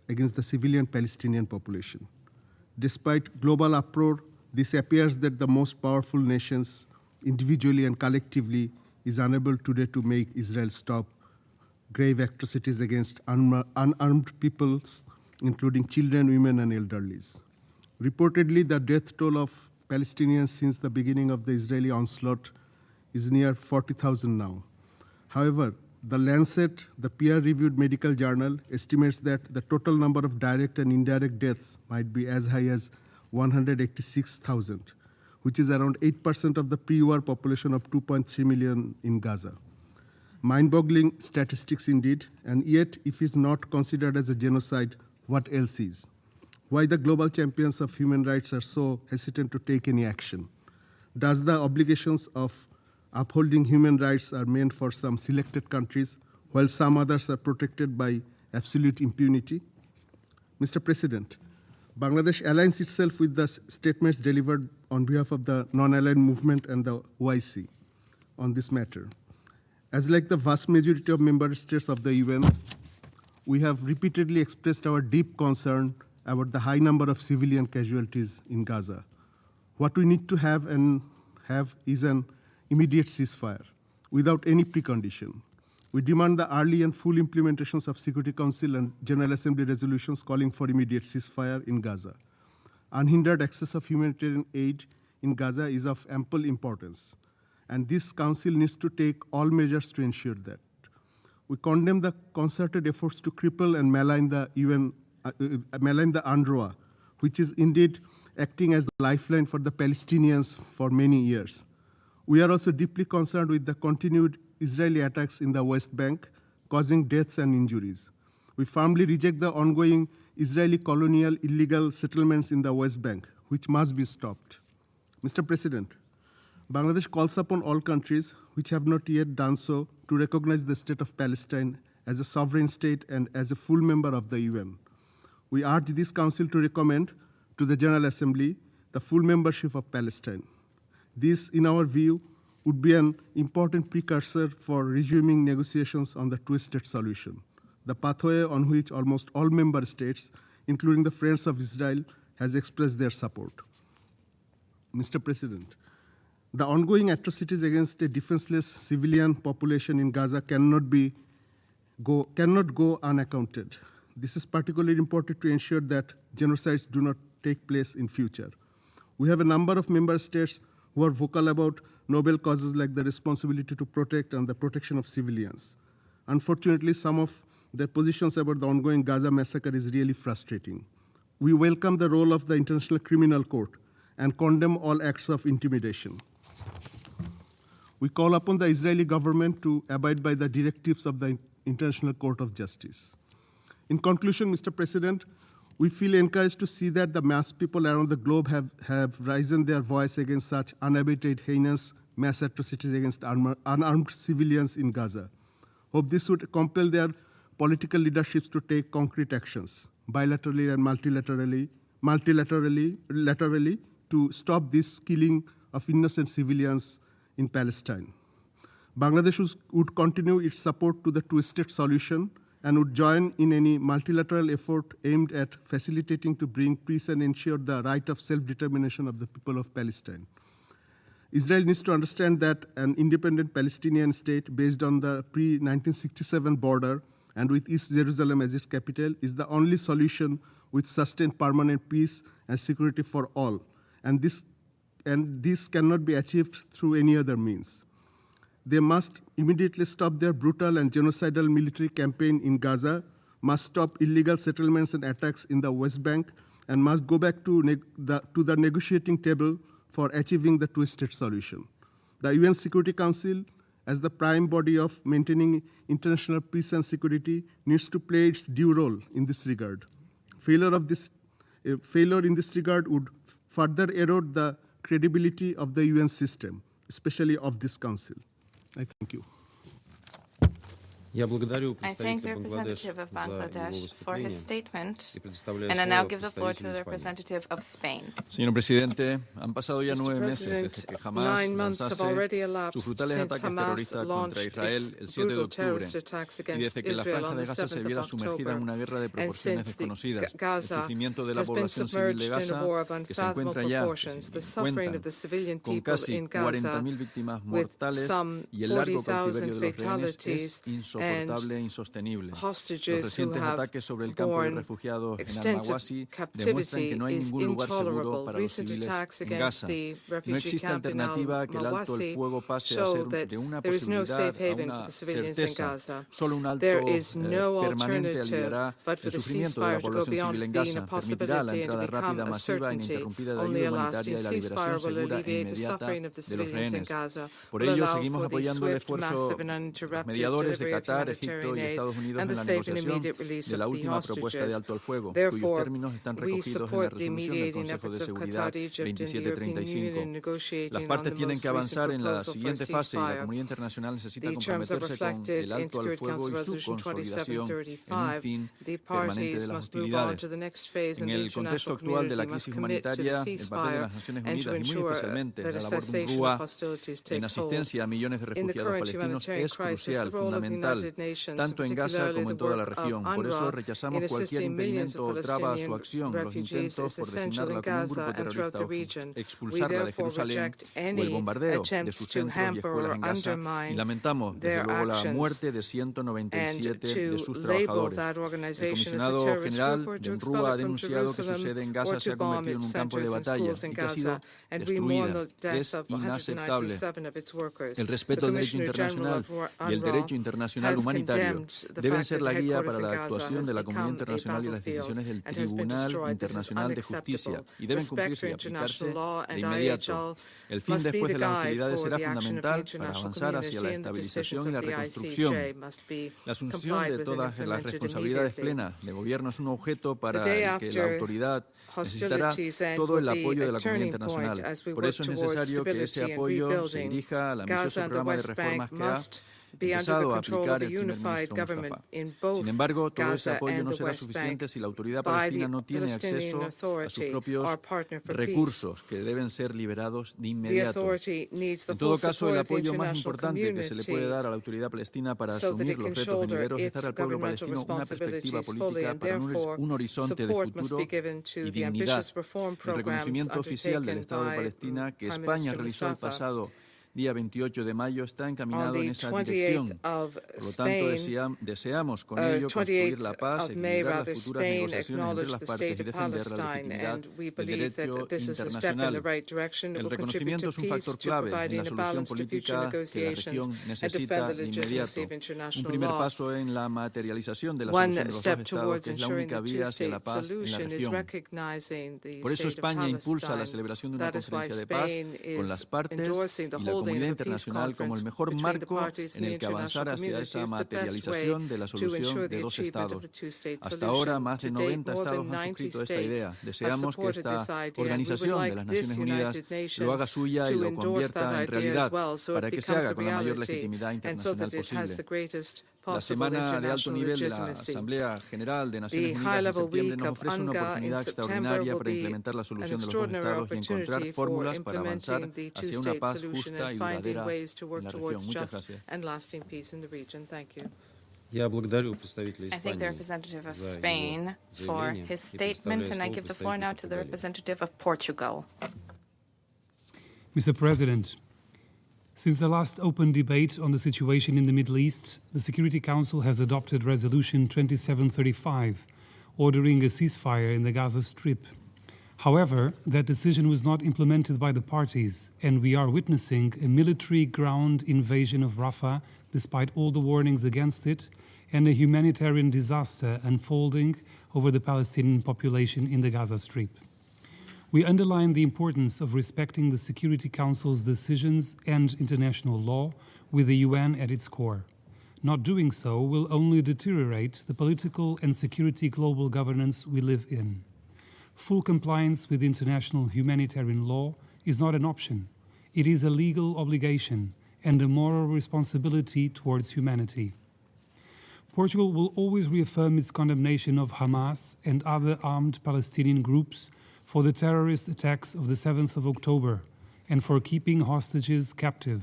against the civilian Palestinian population. Despite global uproar, this appears that the most powerful nations, individually and collectively, is unable today to make Israel stop grave atrocities against unarmed peoples, including children, women, and elderlies. Reportedly, the death toll of Palestinians since the beginning of the Israeli onslaught is near 40,000 now. However, the Lancet, the peer-reviewed medical journal, estimates that the total number of direct and indirect deaths might be as high as 186,000, which is around 8% of the pre-war population of 2.3 million in Gaza. Mind-boggling statistics indeed, and yet if it's not considered as a genocide, what else is? Why the global champions of human rights are so hesitant to take any action? Does the obligations of upholding human rights are meant for some selected countries, while some others are protected by absolute impunity? Mr. President, Bangladesh aligns itself with the statements delivered on behalf of the non-aligned movement and the OIC on this matter. As like the vast majority of member states of the UN, we have repeatedly expressed our deep concern about the high number of civilian casualties in Gaza. What we need to have is an immediate ceasefire without any precondition. We demand the early and full implementations of Security Council and General Assembly resolutions calling for immediate ceasefire in Gaza. Unhindered access of humanitarian aid in Gaza is of ample importance, and this Council needs to take all measures to ensure that. We condemn the concerted efforts to cripple and malign the UNRWA, which is indeed acting as the lifeline for the Palestinians for many years. We are also deeply concerned with the continued Israeli attacks in the West Bank, causing deaths and injuries. We firmly reject the ongoing Israeli colonial illegal settlements in the West Bank, which must be stopped. Mr. President, Bangladesh calls upon all countries which have not yet done so to recognize the state of Palestine as a sovereign state and as a full member of the UN. We urge this Council to recommend to the General Assembly the full membership of Palestine. This, in our view, would be an important precursor for resuming negotiations on the two-state solution, the pathway on which almost all member states, including the Friends of Israel, has expressed their support. Mr. President, the ongoing atrocities against a defenseless civilian population in Gaza cannot go unaccounted. This is particularly important to ensure that genocides do not take place in future. We have a number of member states who are vocal about noble causes like the responsibility to protect and the protection of civilians. Unfortunately, some of their positions about the ongoing Gaza massacre is really frustrating. We welcome the role of the International Criminal Court and condemn all acts of intimidation. We call upon the Israeli government to abide by the directives of the International Court of Justice. In conclusion, Mr. President, we feel encouraged to see that the mass people around the globe have risen their voice against such unabated, heinous mass atrocities against unarmed civilians in Gaza. Hope this would compel their political leaderships to take concrete actions, bilaterally and multilaterally, to stop this killing of innocent civilians in Palestine. Bangladesh would continue its support to the two-state solution and would join in any multilateral effort aimed at facilitating to bring peace and ensure the right of self-determination of the people of Palestine. Israel needs to understand that an independent Palestinian state based on the pre-1967 border and with East Jerusalem as its capital is the only solution which sustains permanent peace and security for all. And this cannot be achieved through any other means. They must immediately stop their brutal and genocidal military campaign in Gaza, must stop illegal settlements and attacks in the West Bank, and must go back to the negotiating table for achieving the two-state solution. The UN Security Council, as the prime body of maintaining international peace and security, needs to play its due role in this regard. Failure in this regard would further erode the credibility of the UN system, especially of this Council. I thank you. I thank the representative of Bangladesh for his statement, and I now give the floor to the representative of Spain. Señor presidente, han pasado ya 9 meses desde que Hamas 9 months have lanzase already elapsed sus brutales since ataques Hamas terroristas contra launched Israel its el 7 de brutal terrorist octubre attacks y against desde que la Israel franja on de the Gaza se 7th viera of sumergida en October, una guerra de and proporciones since desconocidas. El Gaza sufrimiento de la has been población civil de submerged in a Gaza, war of que se unfathomable encuentra ya, proportions, the suffering of the civilian con people casi in Gaza 40.000 víctimas with mortales some y el largo 40,000 cautiverio de los rehenes fatalities es insoportable e insostenible. Los hostages who recientes have ataques sobre el campo de borne refugiados en extensive Al-Mawasi demuestran que captivity no hay is ningún lugar seguro intolerable. para los Recent civiles attacks en against Gaza. the No refugee existe camp in alternativa que el alto el Al-Mawasi fuego pase a show ser that de una there is no posibilidad safe a haven for una the civilians in certeza. Gaza. Solo un alto There is no permanente alternative aliviará but for el the sufrimiento de la ceasefire to go población beyond civil en being a Gaza, permitirá la possibility and to entrada rápida, become a masiva e certainty. ininterrumpida de Only ayuda a humanitaria lasting y la liberación ceasefire will segura e alleviate the inmediata suffering of the de los civilians in rehenes. Gaza, Por will ello, allow seguimos for the apoyando el swift, esfuerzo massive and de los uninterrupted mediadores de delivery of Qatar, Egipto y Estados Unidos en la negociación de la última propuesta de alto al fuego, cuyos términos están recogidos en la resolución del Consejo de Seguridad 2735. Las partes tienen que avanzar en la siguiente fase y la comunidad internacional necesita comprometerse con el alto al fuego y su consolidación en un fin permanente de las hostilidades. En el contexto actual de la crisis humanitaria, el papel de las Naciones Unidas y muy especialmente la labor de UNRWA en asistencia a millones de refugiados palestinos es crucial, fundamental, tanto en Gaza como en toda la región. Por eso rechazamos cualquier impedimento o traba a su acción, los intentos por designarla como un grupo terrorista o expulsarla de Jerusalén o el bombardeo de sus centros y escuelas en Gaza, y lamentamos desde luego la muerte de 197 de sus trabajadores. El comisionado general de UNRWA ha denunciado que su sede en Gaza se ha convertido en un campo de batalla y que ha sido destruida. Es inaceptable. El respeto al derecho internacional y el derecho internacional humanitario deben ser la guía para la actuación de la comunidad internacional y las decisiones del Tribunal Internacional de Justicia, y deben cumplirse y aplicarse de inmediato. El fin después de las hostilidades será fundamental para avanzar hacia la estabilización y la reconstrucción. La asunción de todas las responsabilidades plenas de gobierno es un objeto para el que la autoridad necesitará todo el apoyo de la comunidad internacional. Por eso es necesario que ese apoyo se dirija al ambicioso programa de reformas que ha empezado a aplicar el primer ministro Mustafa. Sin embargo, todo ese apoyo no será suficiente si la autoridad palestina no tiene acceso a sus propios recursos, que deben ser liberados de inmediato. En todo caso, el apoyo más importante que se le puede dar a la autoridad palestina para asumir los retos venideros es dar al pueblo palestino una perspectiva política para un horizonte de futuro y dignidad. El reconocimiento oficial del Estado de Palestina que España realizó el pasado día 28 de mayo está encaminado en esa dirección. Por lo tanto, deseamos con ello construir la paz, equilibrar las futuras negociaciones entre las partes y defender la legitimidad del derecho internacional. El reconocimiento es un factor clave en la solución política que la región necesita de inmediato. Un primer paso en la materialización de la solución de los dos estados, que es la única vía hacia la paz en la región. Por eso España impulsa la celebración de una conferencia de paz con las partes y la comunidad internacional como el mejor marco en el que avanzar hacia esa materialización de la solución de dos estados. Hasta ahora, más de 90 estados han suscrito esta idea. Deseamos que esta organización de las Naciones Unidas lo haga suya y lo convierta en realidad para que se haga con la mayor legitimidad internacional posible. La semana de alto nivel de la Asamblea General de Naciones Unidas en septiembre nos ofrece una oportunidad extraordinaria para implementar la solución de los dos estados y encontrar fórmulas para avanzar hacia una paz justa y duradera en la región. Muchas gracias. Я благодарю представителя I thank the representative of Spain for his statement, and I give the floor now to the representative of Portugal. Mr. President, since the last open debate on the situation in the Middle East, the Security Council has adopted Resolution 2735, ordering a ceasefire in the Gaza Strip. However, that decision was not implemented by the parties, and we are witnessing a military ground invasion of Rafah, despite all the warnings against it, and a humanitarian disaster unfolding over the Palestinian population in the Gaza Strip. We underline the importance of respecting the Security Council's decisions and international law with the UN at its core. Not doing so will only deteriorate the political and security global governance we live in. Full compliance with international humanitarian law is not an option. It is a legal obligation and a moral responsibility towards humanity. Portugal will always reaffirm its condemnation of Hamas and other armed Palestinian groups for the terrorist attacks of the 7th of October and for keeping hostages captive.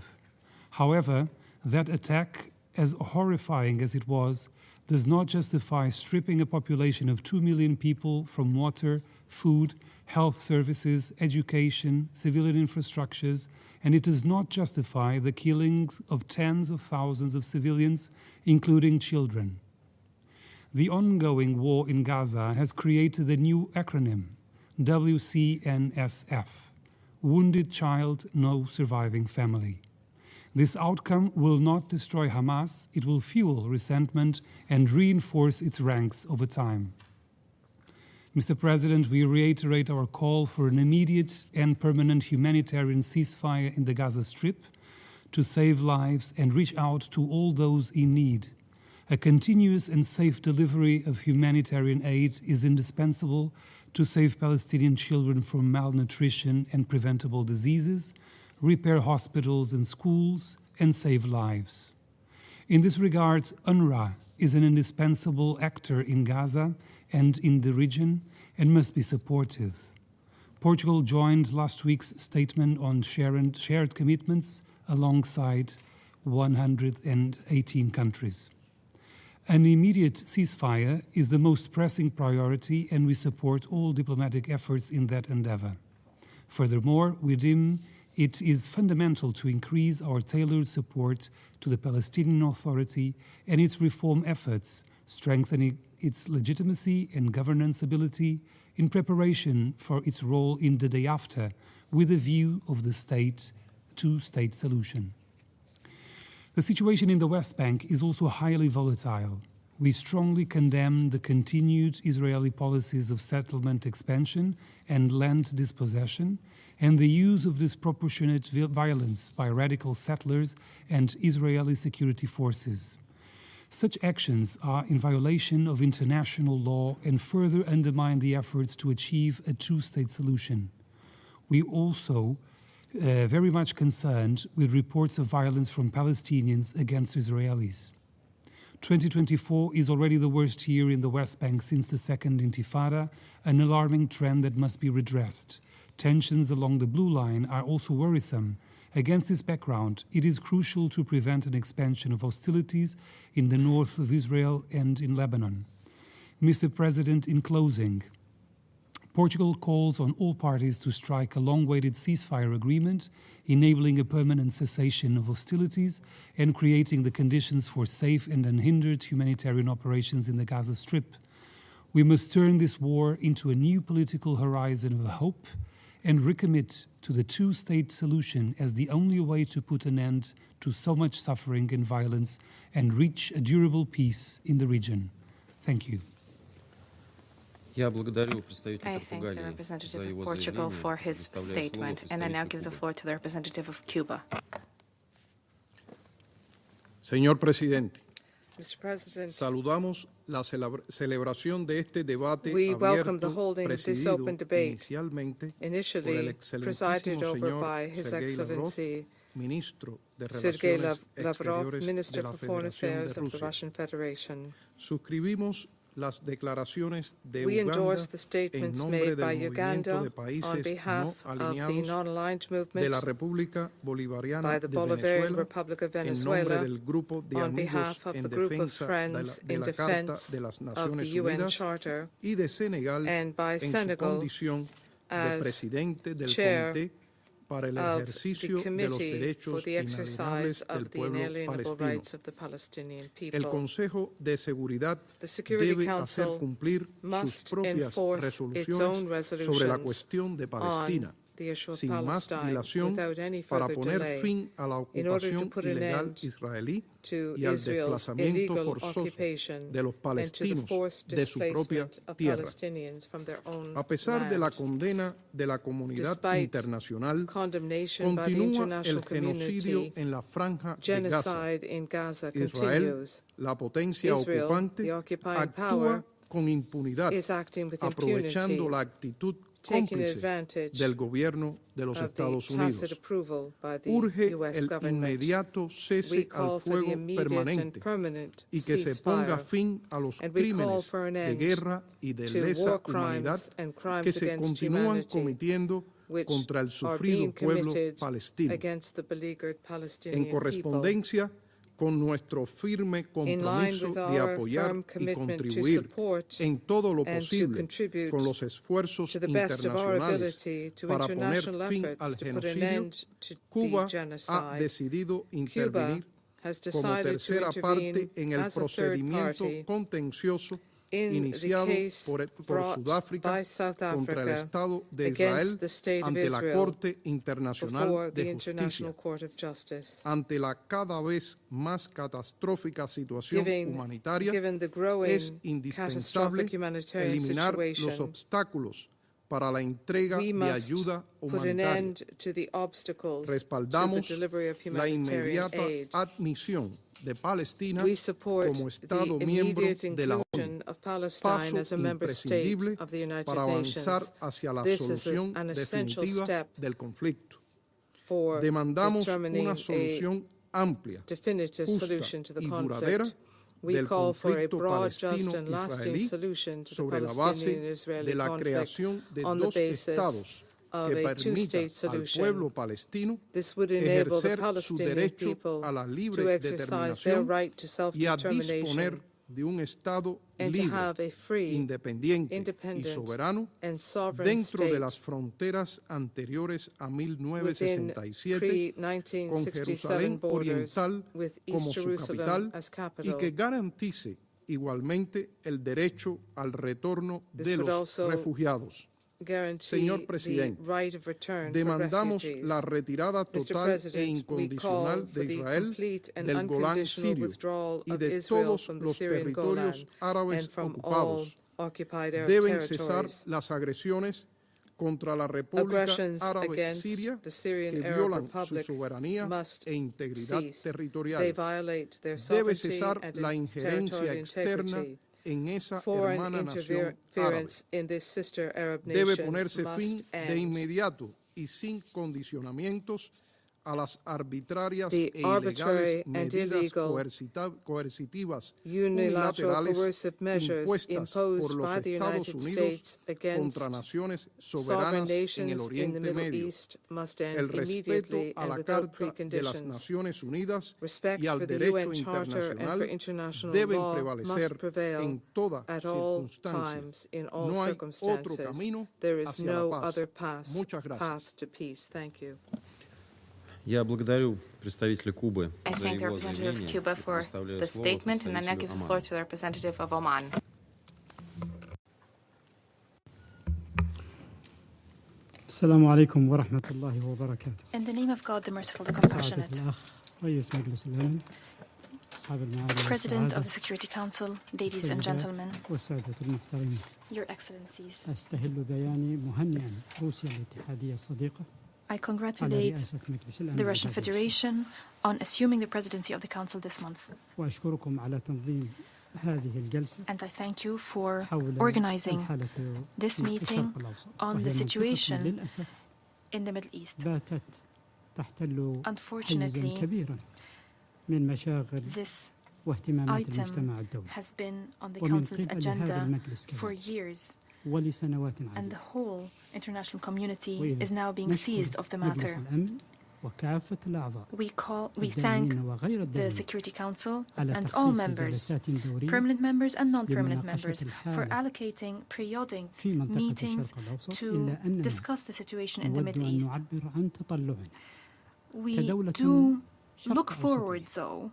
However, that attack, as horrifying as it was, does not justify stripping a population of 2 million people from water, food, health services, education, civilian infrastructures, and it does not justify the killings of tens of thousands of civilians, including children. The ongoing war in Gaza has created a new acronym, WCNSF, Wounded Child, No Surviving Family. This outcome will not destroy Hamas, it will fuel resentment and reinforce its ranks over time. Mr. President, we reiterate our call for an immediate and permanent humanitarian ceasefire in the Gaza Strip to save lives and reach out to all those in need, A continuous and safe delivery of humanitarian aid is indispensable to save Palestinian children from malnutrition and preventable diseases, repair hospitals and schools, and save lives. In this regard, UNRWA is an indispensable actor in Gaza and in the region and must be supported. Portugal joined last week's statement on shared commitments alongside 118 countries. An immediate ceasefire is the most pressing priority, and we support all diplomatic efforts in that endeavor. Furthermore, we deem it is fundamental to increase our tailored support to the Palestinian Authority and its reform efforts, strengthening its legitimacy and governance ability in preparation for its role in the day after, with a view of the two-state solution. The situation in the West Bank is also highly volatile. We strongly condemn the continued Israeli policies of settlement expansion and land dispossession, and the use of disproportionate violence by radical settlers and Israeli security forces. Such actions are in violation of international law and further undermine the efforts to achieve a two-state solution. We also very much concerned with reports of violence from Palestinians against Israelis. 2024 is already the worst year in the West Bank since the Second Intifada, an alarming trend that must be redressed. Tensions along the Blue Line are also worrisome. Against this background, it is crucial to prevent an expansion of hostilities in the north of Israel and in Lebanon. Mr. President, in closing, Portugal calls on all parties to strike a long-awaited ceasefire agreement, enabling a permanent cessation of hostilities and creating the conditions for safe and unhindered humanitarian operations in the Gaza Strip. We must turn this war into a new political horizon of hope and recommit to the two-state solution as the only way to put an end to so much suffering and violence and reach a durable peace in the region. Thank you. I thank the representative of Portugal for his statement, and I now give the floor to the representative of Cuba. Señor Presidente, Mr. President, saludamos la celebración de este debate we welcome the abierto, holding of this presidido open debate, inicialmente por el initially presided excelentísimo over señor by His Sergei Excellency Ministro de Sergei Relaciones Lavrov, Exteriores Minister de la for Foreign Federación de Affairs of the Rusia. Russian Federation. Suscribimos las declaraciones de We Uganda endorse the en statements nombre made del by movimiento Uganda de países on behalf no of the alineados non-aligned de la movement, República Bolivariana by the de Bolivarian Venezuela, Republic of en nombre Venezuela, del Grupo de on Amigos behalf of en the group of Defensa friends de in la Carta defense de las of the Naciones UN Unidas Charter, y de Senegal and by en su Senegal condición de as presidente del chair Comité para el of ejercicio the de los committee for derechos the exercise inalienables del of the pueblo inalienable palestino. rights of the Palestinian El people. Consejo de Seguridad The Security debe hacer Council cumplir sus must propias enforce its own resoluciones sobre la resolutions cuestión de Palestina, on the issue of sin más Palestine dilación, without any para further poner delay, fin a la in order to ocupación put an ilegal end israelí to y al Israel's desplazamiento illegal forzoso occupation de los and to the palestinos forced de su propia displacement of tierra. Palestinians from their own A pesar de la land. condena de la comunidad Despite internacional, condemnation by the continúa international el genocidio community, en la franja de Gaza. genocide in Gaza Israel, continues. la potencia Israel, ocupante, the occupying actúa power, con impunidad, is acting with aprovechando impunity, la actitud taking cómplice advantage del gobierno de los of the Estados tacit Unidos. approval by the Urge US el government. inmediato We cese call al for the fuego immediate and permanente permanent y que se ponga ceasefire, fin a los and we call crímenes for an de end guerra y de to lesa war humanidad crimes and crimes que se against continúan humanity, cometiendo which contra el are sufrido being pueblo committed palestino. against the beleaguered En Palestinian people. correspondencia con nuestro firme In line compromiso with de our apoyar firm y commitment to contribuir support en todo lo and to posible contribute con los esfuerzos to the best of our internacionales ability to para poner international fin efforts al to put an genocidio, end to Cuba the genocide. ha decidido Cuba intervenir has como decided to tercera intervene parte en el as a third procedimiento party contencioso in iniciado the case por brought Sudáfrica by South contra el Africa Estado de against Israel the State of ante la Israel Corte Internacional before the de International Justicia, Court of Justice. ante la cada vez más catastrófica situación humanitaria, Given the growing es indispensable catastrophic humanitarian eliminar los situation, obstáculos para la entrega we de must ayuda put an humanitaria. end to the obstacles to the Respaldamos delivery of la humanitarian inmediata aid. admisión de Palestina We support como Estado the miembro immediate de la ONU, inclusion of Palestine paso as a member state imprescindible of the United para avanzar Nations. hacia la This is solución an essential definitiva step del conflicto. for Demandamos determining una solución amplia, definitive justa solution to the y conflict. duradera We del call for a conflicto broad, just and lasting palestino-israelí solution to the sobre la Palestinian base Israeli de la conflict creación de on the dos basis estados of que a permita two-state al solution. pueblo palestino This would enable the ejercer su Palestinian derecho people a la to libre exercise their determinación right to y a disponer self-determination de un Estado and to libre, have a free, independiente y independent, soberano and sovereign dentro de state las fronteras anteriores a within 1967, con pre-1967 Jerusalén borders, Oriental with como East su Jerusalem capital as y capital. que garantice igualmente el derecho al retorno This de would los also refugiados. guarantee Señor the Presidente, right of return for demandamos refugees. la retirada Mr. total President, e we incondicional call for de the Israel complete and del Golán unconditional sirio withdrawal y of de Israel todos from the los Syrian Golan territorios árabes and from all ocupados. occupied Arab Deben cesar territories. las agresiones contra la República Aggressions Árabe against Siria the Syrian que Arab violan su Republic soberanía must e integridad cease. territorial. They violate their Debe sovereignty cesar and la injerencia territorial externa integrity. en esa Foreign hermana nación árabe. interference in this sister Arab Debe nation ponerse must fin de end. inmediato y sin condicionamientos a las arbitrarias The e arbitrary ilegales and medidas illegal coercitivas unilateral unilaterales coercive measures impuestas por imposed los by the Estados United Unidos States against contra naciones sovereign soberanas en el nations in the Oriente Middle Medio. East must end El respeto immediately a and la without Carta de las preconditions. Naciones Unidas Respect y al for the derecho UN Charter and internacional for international deben law prevalecer must prevail en toda at all circunstancia. times, in all No hay otro circumstances. camino There is hacia la no paz. other path Muchas to peace. Thank you. Я благодарю представителя Кубы I за thank the его representative of заявление. Cuba и for предоставляю the слово statement, and I now представителю give the Омана. floor to the representative of Oman. السلام عليكم ورحمة الله وبركاته. In the name of God, the merciful, the compassionate, الأخ رئيس مجلس الأمن أصحاب المعالي President of والسعادة the Security Council, ladies and gentlemen, والسادة المحترمين. Your Excellencies, أستهل بياني مهنئا روسيا الاتحادية الصديقة I على congratulate رئاسة مجلس الأمن the Russian بهذا الشأن. Federation on assuming the presidency of the Council this month. وأشكركم على تنظيم هذه الجلسة And I thank you for حول organizing الحالة this في meeting الشرق الأوسط. on وهي the منطقة situation للأسف in the Middle East. باتت تحتل Unfortunately, حيزا كبيرا من مشاغل This واهتمامات item المجتمع الدولي has been on the ومن Council's قبل هذا agenda المجلس for كذلك years, ولسنوات and the عديدة. whole international community وإذا is now being نشكر seized of the مجلس matter. الأمن وكافة الأعضاء We thank الدائمين وغير the الدائمين Security Council على and all تخصيص members, جلسات دورية permanent members and non-permanent لمناقشة members, for الحالة allocating periodic في منطقة meetings الشرق الأوسط to إلا أننا discuss the situation in the نود Middle أن East. نعبر عن تطلعنا We كدولة do شرق look أوسطية forward, though,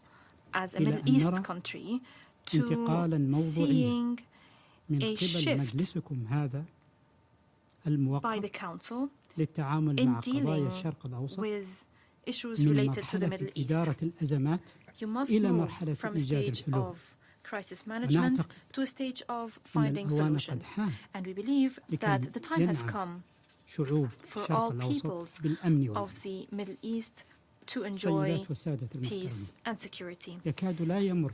as a إلى Middle أن East نرى country, to انتقالا موضوعيا seeing من a قبل shift مجلسكم هذا by الموقر the Council للتعامل in مع قضايا dealing الشرق الأوسط with issues من related to the مرحلة Middle East. إدارة الأزمات You must إلى move مرحلة from a إيجاد stage الحلول. of crisis management ونعتقد to a stage of أن finding الأوان قد solutions. حان And we believe لكي that the time has ينعم come شعوب for الشرق all الأوسط peoples بالأمن والأمان. of the Middle East to enjoy سيدات وسادة المحترمين peace and security. يكاد لا يمر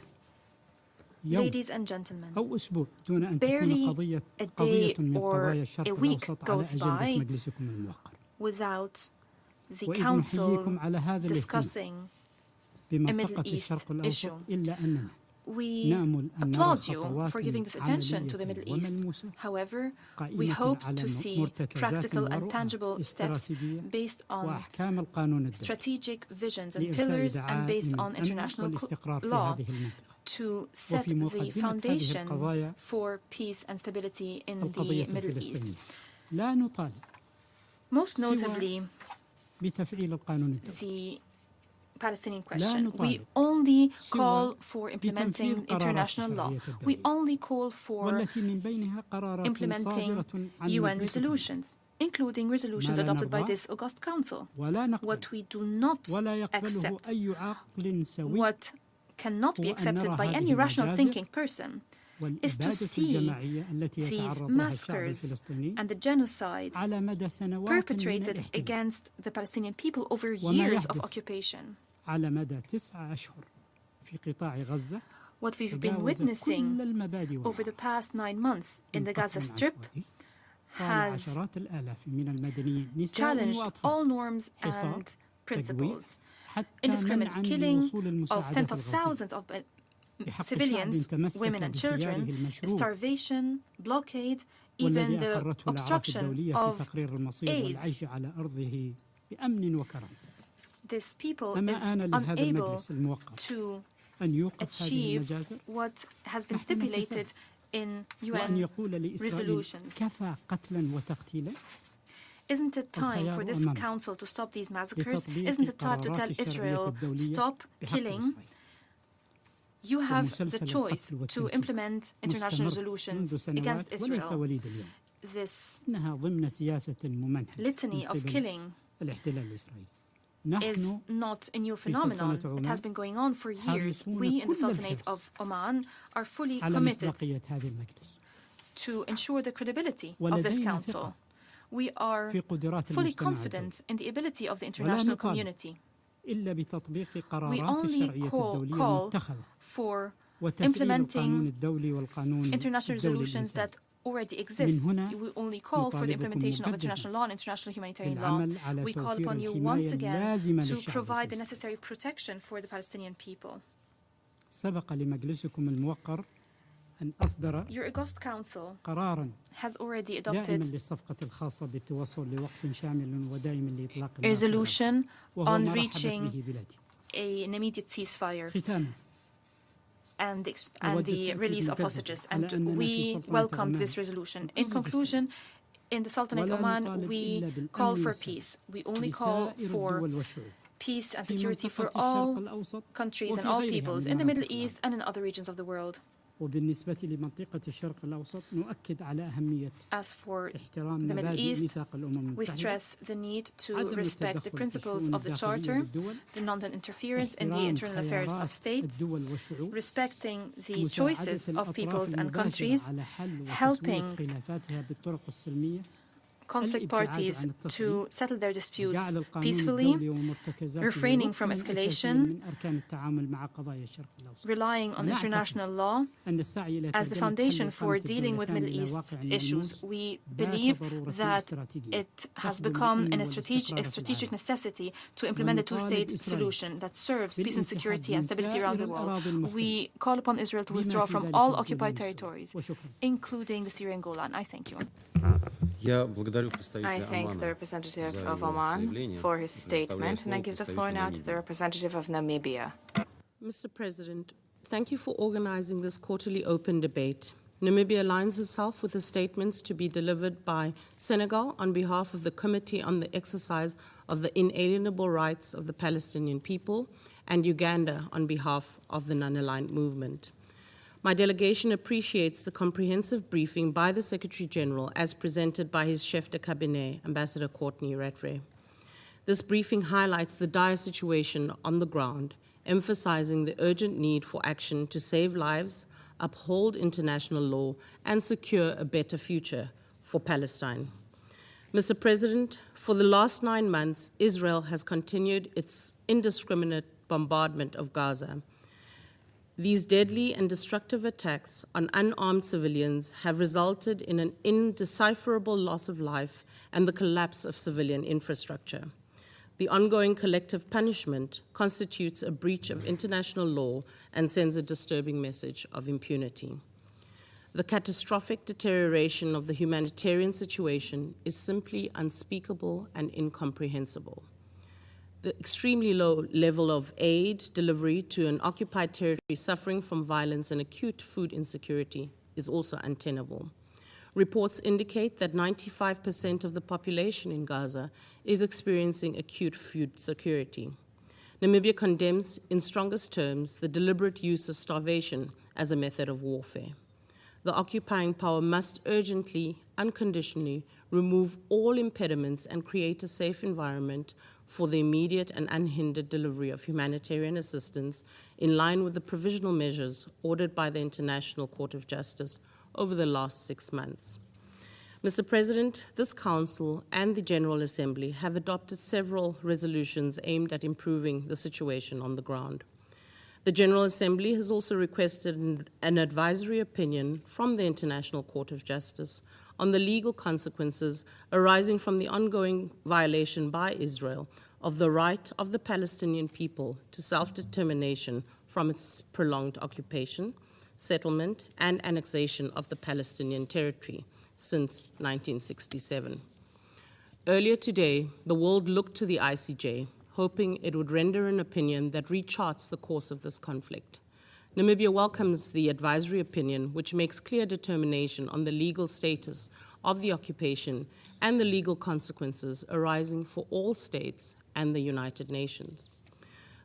يوم Ladies and gentlemen, أو أسبوع دون أن barely تكون قضية a قضية day من or قضايا الشرق a week الأوسط على goes أجندة by مجلسكم الموقر. without the وإذ Council نحييكم على هذا الاهتمام discussing a Middle بمنطقة East الشرق الأوسط issue. إلا أننا We نأمل أن نرى applaud you خطوات for giving this attention to the Middle East. وملموسة However, we قائمة hope على to see مرتكزات practical and ورؤى tangible steps استراتيجية based on وأحكام القانون الدولي strategic visions and لإرساء pillars and based دعائم on الأمن international والاستقرار في law هذه المنطقة. to set وفي the مقدمة هذه foundation القضايا for peace and stability in القضية the Middle East. الفلسطينية. لا نطالب Most notably, بتفعيل القانون الدولي. the Palestinian question. We نطالب only سوى call for implementing بتنفيذ قرارات international law. الشرعية We الدولية only call for والتي من بينها قرارات implementing صادرة عن UN مجلسكم. resolutions, including resolutions ما لا adopted by نرضى this august council. ولا نقبل What we do not ولا يقبله accept, أي عقل سوي what cannot be هو أن accepted نرى by هذه any rational المجازر thinking person, is to see these massacres and the genocide perpetrated against the Palestinian people over years of occupation. What we've been witnessing over the past 9 months in the Gaza Strip has challenged all norms and principles. Indiscriminate killing of tens of thousands of civilians, women and children, starvation, blockade, even the obstruction of aid. This people is unable to achieve what has been stipulated in UN resolutions. Isn't it time for this council to stop these massacres? Isn't it time to tell Israel, stop killing? You have the choice to implement international resolutions against Israel. This litany of killing is not a new phenomenon. It has been going on for years. We in the Sultanate of Oman are fully committed to ensure the credibility of this council. We are fully confident in the ability of the international community. We only call for implementing international resolutions that already exist. We only call for the implementation of international law and international humanitarian law. We call upon you once again to provide the necessary protection for the Palestinian people. Your August Council has already adopted a resolution on reaching an immediate ceasefire and the release of hostages, and we welcomed this resolution. In conclusion, in the Sultanate of Oman, we call for peace. We only call for peace and security for all countries and all peoples in the Middle East and in other regions of the world. As for the Middle East, we stress the need to respect the principles of the Charter, the non-interference in the internal affairs of states, respecting the choices of peoples and countries, helping conflict parties to settle their disputes peacefully, refraining from escalation, relying on international law as the foundation for dealing with Middle East issues. We believe that it has become a strategic necessity to implement a two-state solution that serves peace and security and stability around the world. We call upon Israel to withdraw from all occupied territories, including the Syrian Golan. I thank you. I thank the representative of Oman for his statement, and I give the floor now to the representative of Namibia. Mr. President, thank you for organizing this quarterly open debate. Namibia aligns herself with the statements to be delivered by Senegal on behalf of the Committee on the Exercise of the Inalienable Rights of the Palestinian People and Uganda on behalf of the Non-Aligned Movement. My delegation appreciates the comprehensive briefing by the Secretary-General as presented by his chef de cabinet, Ambassador Courtney Rattray. This briefing highlights the dire situation on the ground, emphasizing the urgent need for action to save lives, uphold international law, and secure a better future for Palestine. Mr. President, for the last 9 months, Israel has continued its indiscriminate bombardment of Gaza. These deadly and destructive attacks on unarmed civilians have resulted in an indecipherable loss of life and the collapse of civilian infrastructure. The ongoing collective punishment constitutes a breach of international law and sends a disturbing message of impunity. The catastrophic deterioration of the humanitarian situation is simply unspeakable and incomprehensible. The extremely low level of aid delivery to an occupied territory suffering from violence and acute food insecurity is also untenable. Reports indicate that 95% of the population in Gaza is experiencing acute food security. Namibia condemns in strongest terms the deliberate use of starvation as a method of warfare. The occupying power must urgently, unconditionally remove all impediments and create a safe environment for the immediate and unhindered delivery of humanitarian assistance in line with the provisional measures ordered by the International Court of Justice over the last 6 months. Mr. President, this Council and the General Assembly have adopted several resolutions aimed at improving the situation on the ground. The General Assembly has also requested an advisory opinion from the International Court of Justice on the legal consequences arising from the ongoing violation by Israel of the right of the Palestinian people to self-determination from its prolonged occupation, settlement, and annexation of the Palestinian territory since 1967. Earlier today, the world looked to the ICJ, hoping it would render an opinion that recharts the course of this conflict. Namibia welcomes the advisory opinion, which makes clear determination on the legal status of the occupation and the legal consequences arising for all states and the United Nations.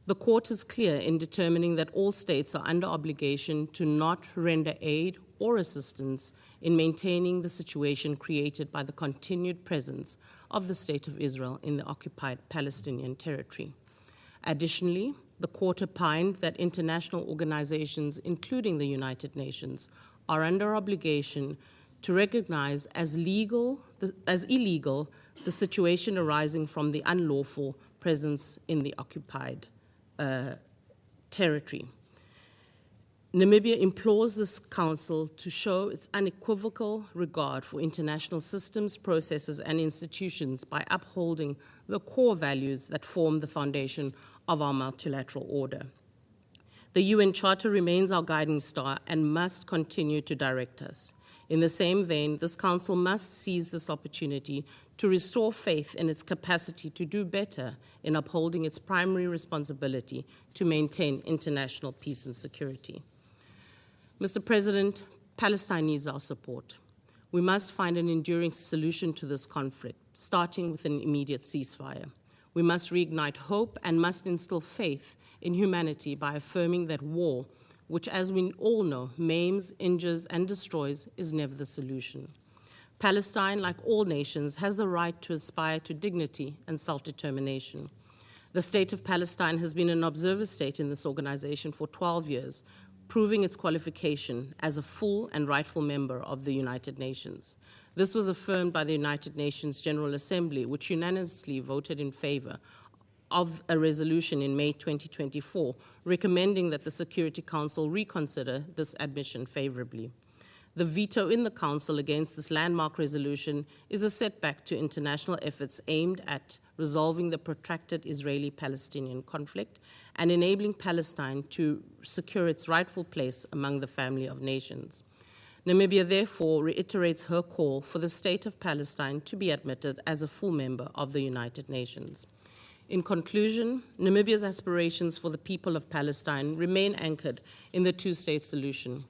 The court is clear in determining that all states are under obligation to not render aid or assistance in maintaining the situation created by the continued presence of the State of Israel in the occupied Palestinian territory. Additionally, the court opined that international organizations, including the United Nations, are under obligation to recognize as illegal the situation arising from the unlawful presence in the occupied territory. Namibia implores this Council to show its unequivocal regard for international systems, processes, and institutions by upholding the core values that form the foundation of our multilateral order. The UN Charter remains our guiding star and must continue to direct us. In the same vein, this Council must seize this opportunity to restore faith in its capacity to do better in upholding its primary responsibility to maintain international peace and security. Mr. President, Palestine needs our support. We must find an enduring solution to this conflict, starting with an immediate ceasefire. We must reignite hope and must instill faith in humanity by affirming that war, which, as we all know, maims, injures, and destroys, is never the solution. Palestine, like all nations, has the right to aspire to dignity and self-determination. The State of Palestine has been an observer state in this organization for 12 years, proving its qualification as a full and rightful member of the United Nations. This was affirmed by the United Nations General Assembly, which unanimously voted in favor of a resolution in May 2024, recommending that the Security Council reconsider this admission favorably. The veto in the Council against this landmark resolution is a setback to international efforts aimed at resolving the protracted Israeli-Palestinian conflict and enabling Palestine to secure its rightful place among the family of nations. Namibia therefore reiterates her call for the State of Palestine to be admitted as a full member of the United Nations. In conclusion, Namibia's aspirations for the people of Palestine remain anchored in the two-state solution.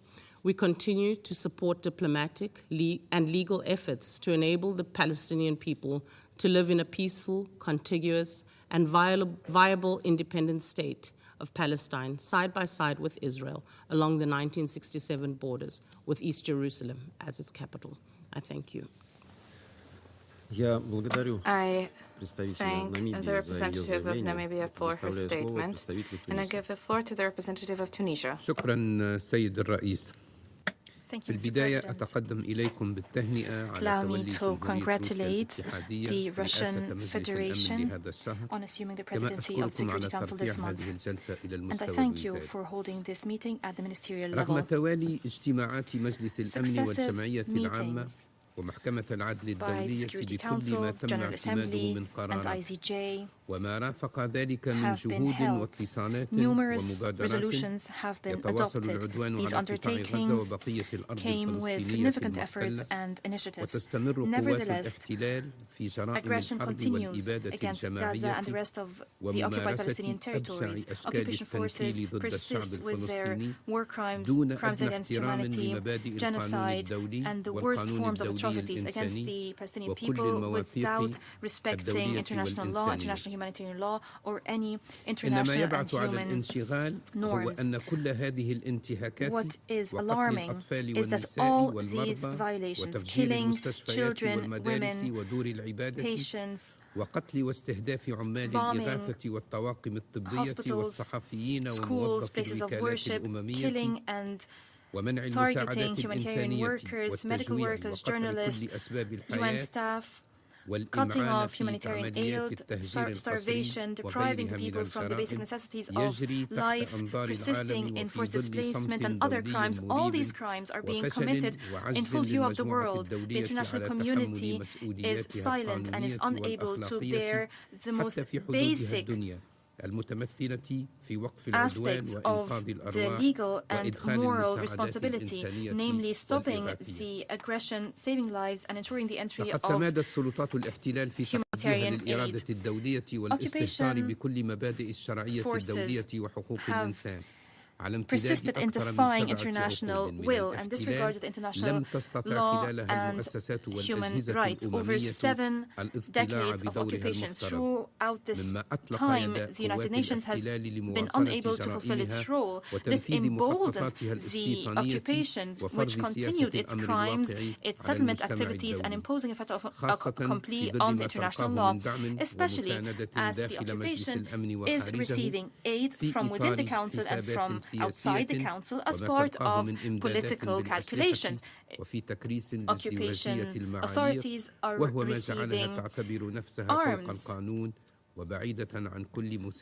We continue to support diplomatic and legal efforts to enable the Palestinian people to live in a peaceful, contiguous, and viable independent state of Palestine, side by side with Israel, along the 1967 borders, with East Jerusalem as its capital. I thank you. I thank the representative of Namibia for her statement, and I give the floor to the representative of Tunisia. شكرا سيد الرئيس. Thank في you, Mr. البداية President. أتقدم إليكم بالتهنئة على Allow me تولي to جمهورية congratulate روسيا الاتحادية the رئاسة Russian مجلس الأمن Federation لهذا الشهر. on assuming the كما presidency of the أشكركم على Security Council this ترفيع هذه month. الجلسة إلى And I المستوى thank you الوزاري. for holding this meeting at the ministerial رغم level. توالي اجتماعات مجلس الأمن Successive والجمعية العامة meetings ومحكمة العدل by the الدولية Security بكل Council, ما تم General اعتماده Assembly, من and قرارات ICJ وما رافق ذلك من have been جهود held. واتصالات Numerous ومبادرات resolutions have been يتواصل adopted. العدوان These على قطاع غزة undertakings وبقية الأرض came with الفلسطينية significant efforts المحتلة and initiatives. وتستمر قوات Nevertheless, الاحتلال في جرائم aggression الحرب continues والإبادة against Gaza الجماعية and the rest of the occupied وممارسة Palestinian أبشع territories. أشكال Occupation forces التنكيل ضد الشعب persist with their الفلسطيني war crimes, دون crimes أدنى against احترام humanity, لمبادئ القانون genocide, الدولي and the worst والقانون forms of الدولي atrocities against the Palestinian people without respecting international law, international humanitarian law, or any international and human norms. What is alarming is that all these violations, killing children, women, patients, bombing hospitals, schools, places of worship, killing and targeting humanitarian workers, medical workers, journalists, UN staff, cutting off humanitarian aid, starvation, depriving people from the basic necessities of life, persisting in forced displacement and other crimes. All these crimes are being committed in full view of the world. The international community is silent and is unable to bear the most basic aspects of the legal and moral responsibility, namely stopping the aggression, saving lives, and ensuring the entry of humanitarian aid. Occupation forces have persisted in defying international will and disregarded international law and human rights. Over 7 decades of occupation. Throughout this time, the United Nations has been unable to fulfill its role. This emboldened the occupation, which continued its crimes, its settlement activities, and imposing a fait accompli on the international law, especially as the occupation is receiving aid from within the Council and from outside the Council as part of political calculations. Occupation authorities are receiving arms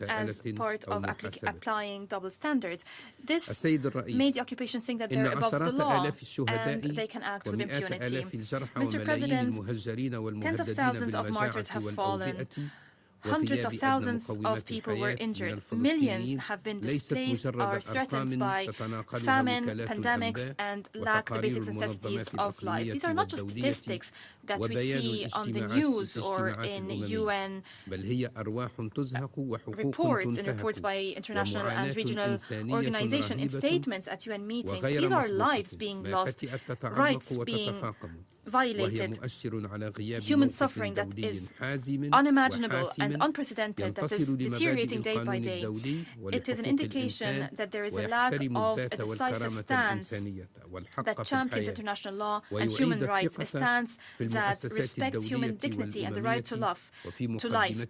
as part of applying double standards. This made the occupation think that they're above the law and they can act with impunity. Mr. President, tens of thousands of martyrs have fallen. Hundreds of thousands of people were injured. Millions have been displaced or are threatened by famine, pandemics, and lack the basic necessities of life. These are not just statistics that we see on the news or in UN reports, in reports by international and regional organizations, in statements at UN meetings. These are lives being lost, rights being violated, human suffering that is unimaginable and unprecedented, that is deteriorating day by day. It is an indication that there is a lack of a decisive stance that champions international law and human rights, a stance that respects human dignity and the right to life, a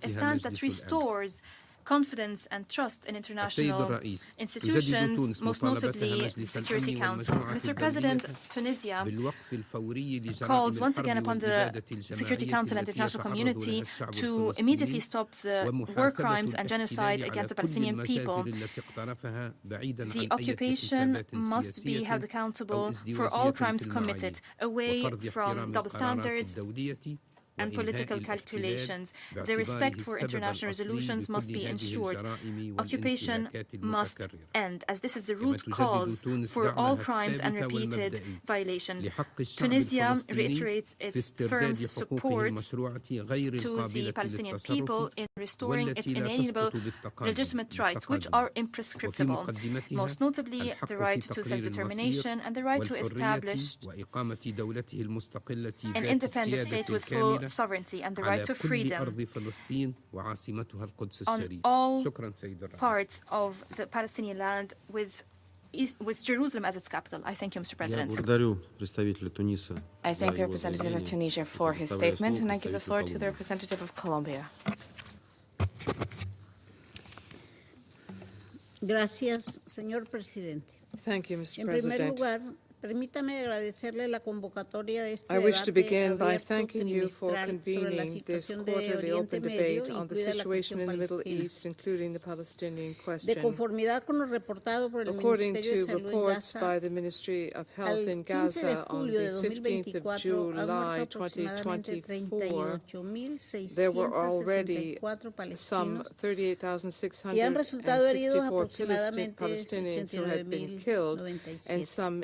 stance that restores confidence and trust in international institutions, most notably the Security Council. Mr. President, Tunisia calls once again upon the Security Council and the international community to immediately stop the war crimes and genocide against the Palestinian people. The occupation must be held accountable for all crimes committed, away from double standards and political calculations. The respect for international resolutions must be ensured. Occupation must end, as this is the root cause for all crimes and repeated violation. Tunisia reiterates its firm support to the Palestinian people in restoring its inalienable legitimate rights, which are imprescriptible, most notably the right to self-determination and the right to establish an independent state with full sovereignty and the right to freedom on all parts of the Palestinian land with Jerusalem as its capital. I thank you, Mr. President. I thank the representative of Tunisia for his statement, and I give the floor to the representative of Colombia. Gracias, señor presidente. Thank you, Mr. En President. primer lugar, permítame agradecerle la convocatoria de este I wish to debate begin by abierto thanking you for trimestral sobre la convening this situación de quarterly Oriente open Medio, debate on the incluida la situation cuestión in the Middle palestina. East, including the Palestinian De question. conformidad con lo reportado por el According Ministerio de to Salud en reports Gaza, by the Ministry of al Health in 15 de Gaza on julio de the 15th of 2024 han July muerto aproximadamente 2024, there were already 38.664 some palestinos y han resultado heridos 38,664 aproximadamente Palestinians who had been killed, and 89.097. some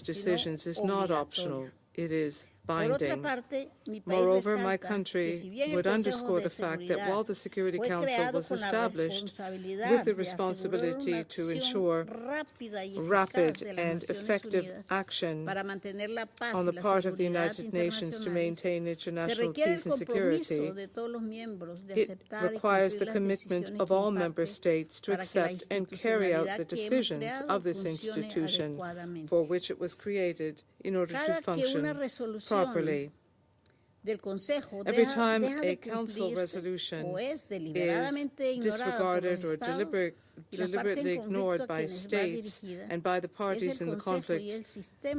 these decisions is not optional. It is binding. Moreover, my country would underscore the fact that while the Security Council was established with the responsibility to ensure rapid and effective action on the part of the United Nations to maintain international peace and security, it requires the commitment of all member states to accept and carry out the decisions of this institution for which it was created in order to function properly. Every time a Council resolution is disregarded or deliberately ignored by states and by the parties in the conflict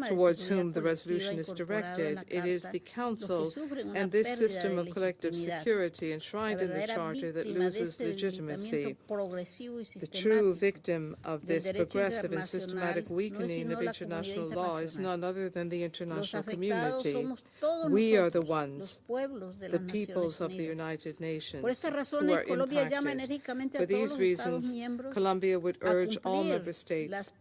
towards whom the resolution is directed, it is the Council and this system of collective security enshrined in the Charter that loses legitimacy. The true victim of this progressive and systematic weakening of international law is none other than the international community. We are the ones, the peoples of the United Nations, who are impacted. For these reasons, Colombia would urge all member states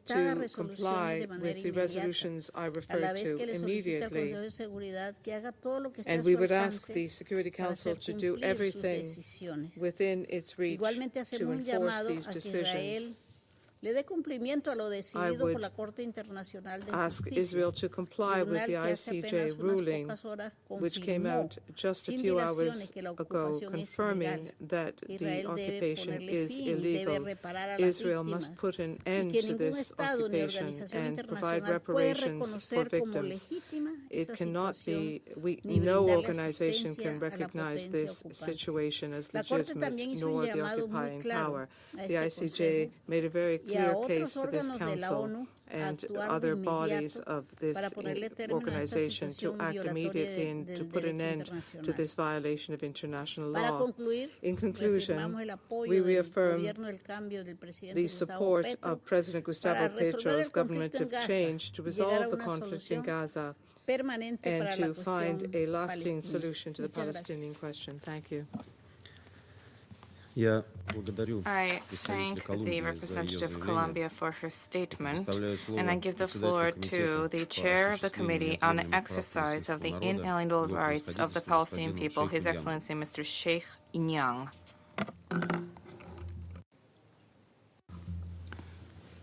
to comply with the resolutions I referred to immediately. And we would ask the Security Council to do everything within its reach to enforce these decisions. I would ask Israel to comply with the ICJ ruling, which came out just a few hours ago, confirming that the occupation is illegal. Israel must put an end to this occupation and provide reparations for victims. It cannot be, no organization can recognize this situation as legitimate, nor the occupying power. The ICJ made a very clear case for this Council and other bodies of this organization to act immediately and to put an end to this violation of international law. In conclusion, we reaffirm the support of President Gustavo Petro's government of change to resolve the conflict in Gaza and to find a lasting solution to the Palestinian question. Thank you. I thank the representative of Colombia for her statement, and I give the floor to the chair of the Committee on the Exercise of the Inalienable Rights of the Palestinian People, His Excellency Mr. Sheikh Inyang.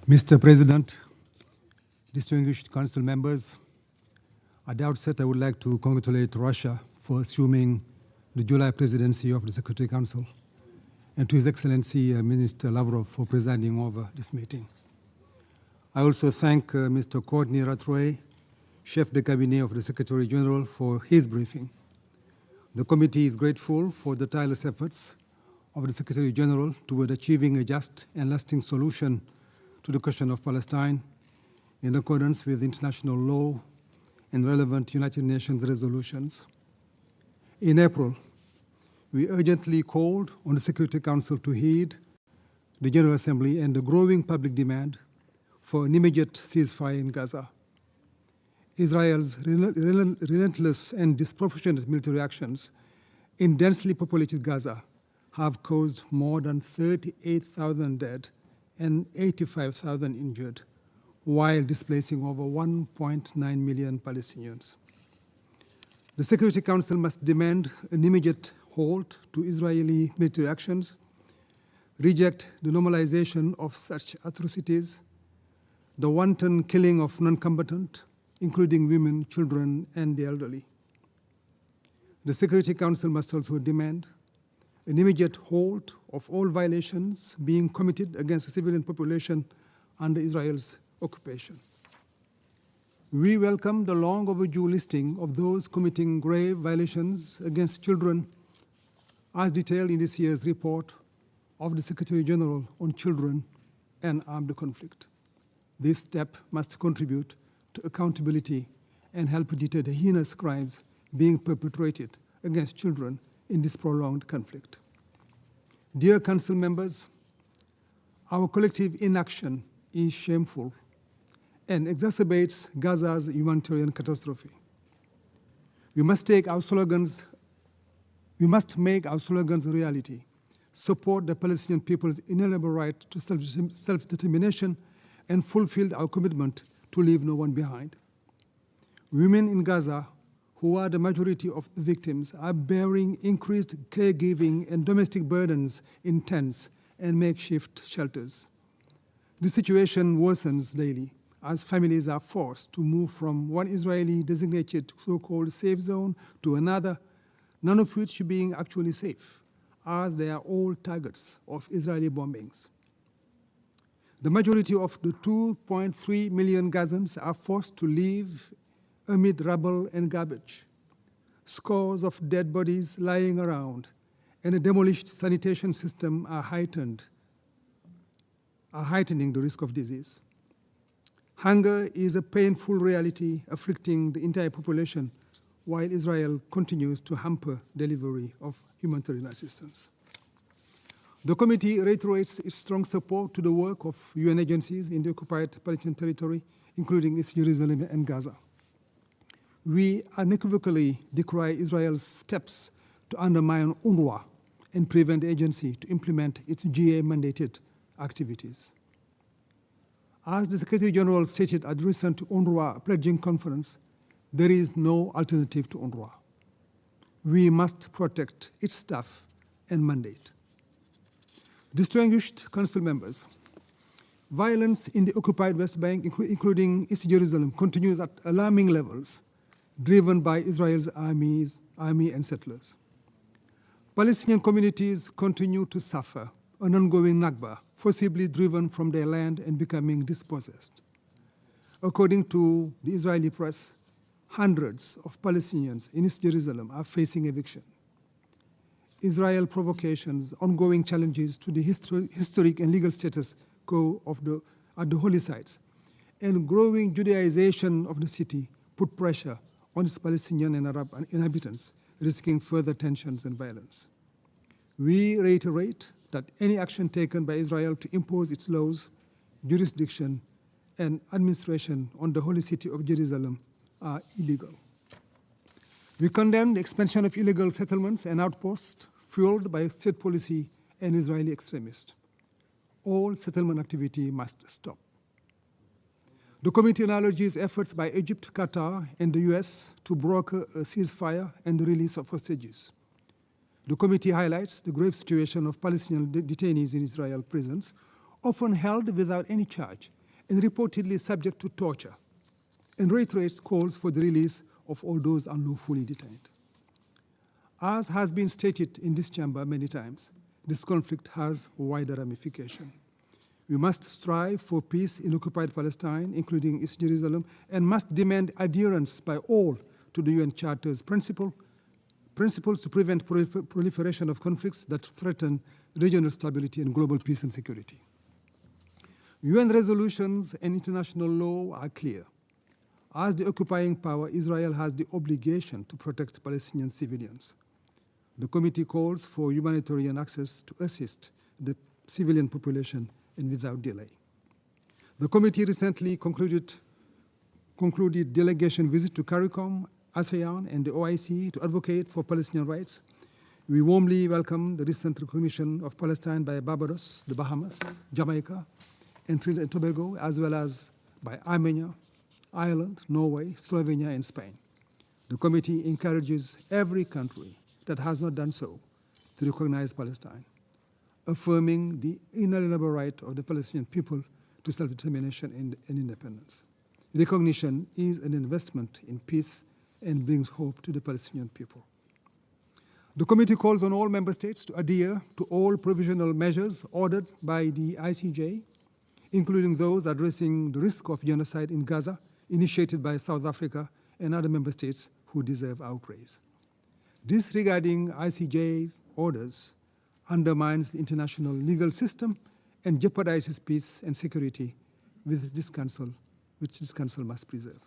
Mr. President, distinguished Council members, at the outset I would like to congratulate Russia for assuming the July presidency of the Security Council, and to His Excellency Minister Lavrov for presiding over this meeting. I also thank Mr. Courtney Rattray, Chef de Cabinet of the Secretary General, for his briefing. The committee is grateful for the tireless efforts of the Secretary General toward achieving a just and lasting solution to the question of Palestine in accordance with international law and relevant United Nations resolutions. In April, we urgently called on the Security Council to heed the General Assembly and the growing public demand for an immediate ceasefire in Gaza. Israel's relentless and disproportionate military actions in densely populated Gaza have caused more than 38,000 dead and 85,000 injured, while displacing over 1.9 million Palestinians. The Security Council must demand an immediate halt to Israeli military actions, reject the normalization of such atrocities, the wanton killing of non-combatant, including women, children, and the elderly. The Security Council must also demand an immediate halt of all violations being committed against the civilian population under Israel's occupation. We welcome the long overdue listing of those committing grave violations against children as detailed in this year's report of the Secretary General on Children and Armed Conflict. This step must contribute to accountability and help deter the heinous crimes being perpetrated against children in this prolonged conflict. Dear Council members, our collective inaction is shameful and exacerbates Gaza's humanitarian catastrophe. We must make our slogans a reality, support the Palestinian people's inalienable right to self-determination, and fulfill our commitment to leave no one behind. Women in Gaza, who are the majority of the victims, are bearing increased caregiving and domestic burdens in tents and makeshift shelters. The situation worsens daily as families are forced to move from one Israeli designated so-called safe zone to another, none of which being actually safe, as they are all targets of Israeli bombings. The majority of the 2.3 million Gazans are forced to live amid rubble and garbage, scores of dead bodies lying around, and a demolished sanitation system are heightening the risk of disease. Hunger is a painful reality afflicting the entire population, while Israel continues to hamper delivery of humanitarian assistance. The committee reiterates its strong support to the work of UN agencies in the occupied Palestinian territory, including East Jerusalem and Gaza. We unequivocally decry Israel's steps to undermine UNRWA and prevent the agency to implement its GA-mandated activities. As the Secretary General stated at the recent UNRWA pledging conference, there is no alternative to UNRWA. We must protect its staff and mandate. Distinguished Council members, violence in the occupied West Bank, including East Jerusalem, continues at alarming levels, driven by Israel's army and settlers. Palestinian communities continue to suffer an ongoing Nakba, forcibly driven from their land and becoming dispossessed. According to the Israeli press, hundreds of Palestinians in East Jerusalem are facing eviction. Israel provocations, ongoing challenges to the historic and legal status quo at the holy sites, and growing Judaization of the city put pressure on its Palestinian and Arab inhabitants, risking further tensions and violence. We reiterate that any action taken by Israel to impose its laws, jurisdiction, and administration on the holy city of Jerusalem are illegal. We condemn the expansion of illegal settlements and outposts fueled by state policy and Israeli extremists. All settlement activity must stop. The committee acknowledges efforts by Egypt, Qatar, and the US to broker a ceasefire and the release of hostages. The committee highlights the grave situation of Palestinian detainees in Israel prisons, often held without any charge and reportedly subject to torture, and reiterates calls for the release of all those unlawfully detained. As has been stated in this chamber many times, this conflict has wider ramifications. We must strive for peace in occupied Palestine, including East Jerusalem, and must demand adherence by all to the UN Charter's principles to prevent proliferation of conflicts that threaten regional stability and global peace and security. UN resolutions and international law are clear. As the occupying power, Israel has the obligation to protect Palestinian civilians. The committee calls for humanitarian access to assist the civilian population and without delay. The committee recently concluded delegation visit to CARICOM, ASEAN, and the OIC to advocate for Palestinian rights. We warmly welcome the recent recognition of Palestine by Barbados, the Bahamas, Jamaica, and Trinidad and Tobago, as well as by Armenia, Ireland, Norway, Slovenia, and Spain. The committee encourages every country that has not done so to recognize Palestine, affirming the inalienable right of the Palestinian people to self-determination and independence. Recognition is an investment in peace and brings hope to the Palestinian people. The committee calls on all member states to adhere to all provisional measures ordered by the ICJ, including those addressing the risk of genocide in Gaza, initiated by South Africa and other member states who deserve our praise. Disregarding ICJ's orders undermines the international legal system and jeopardizes peace and security which this council must preserve.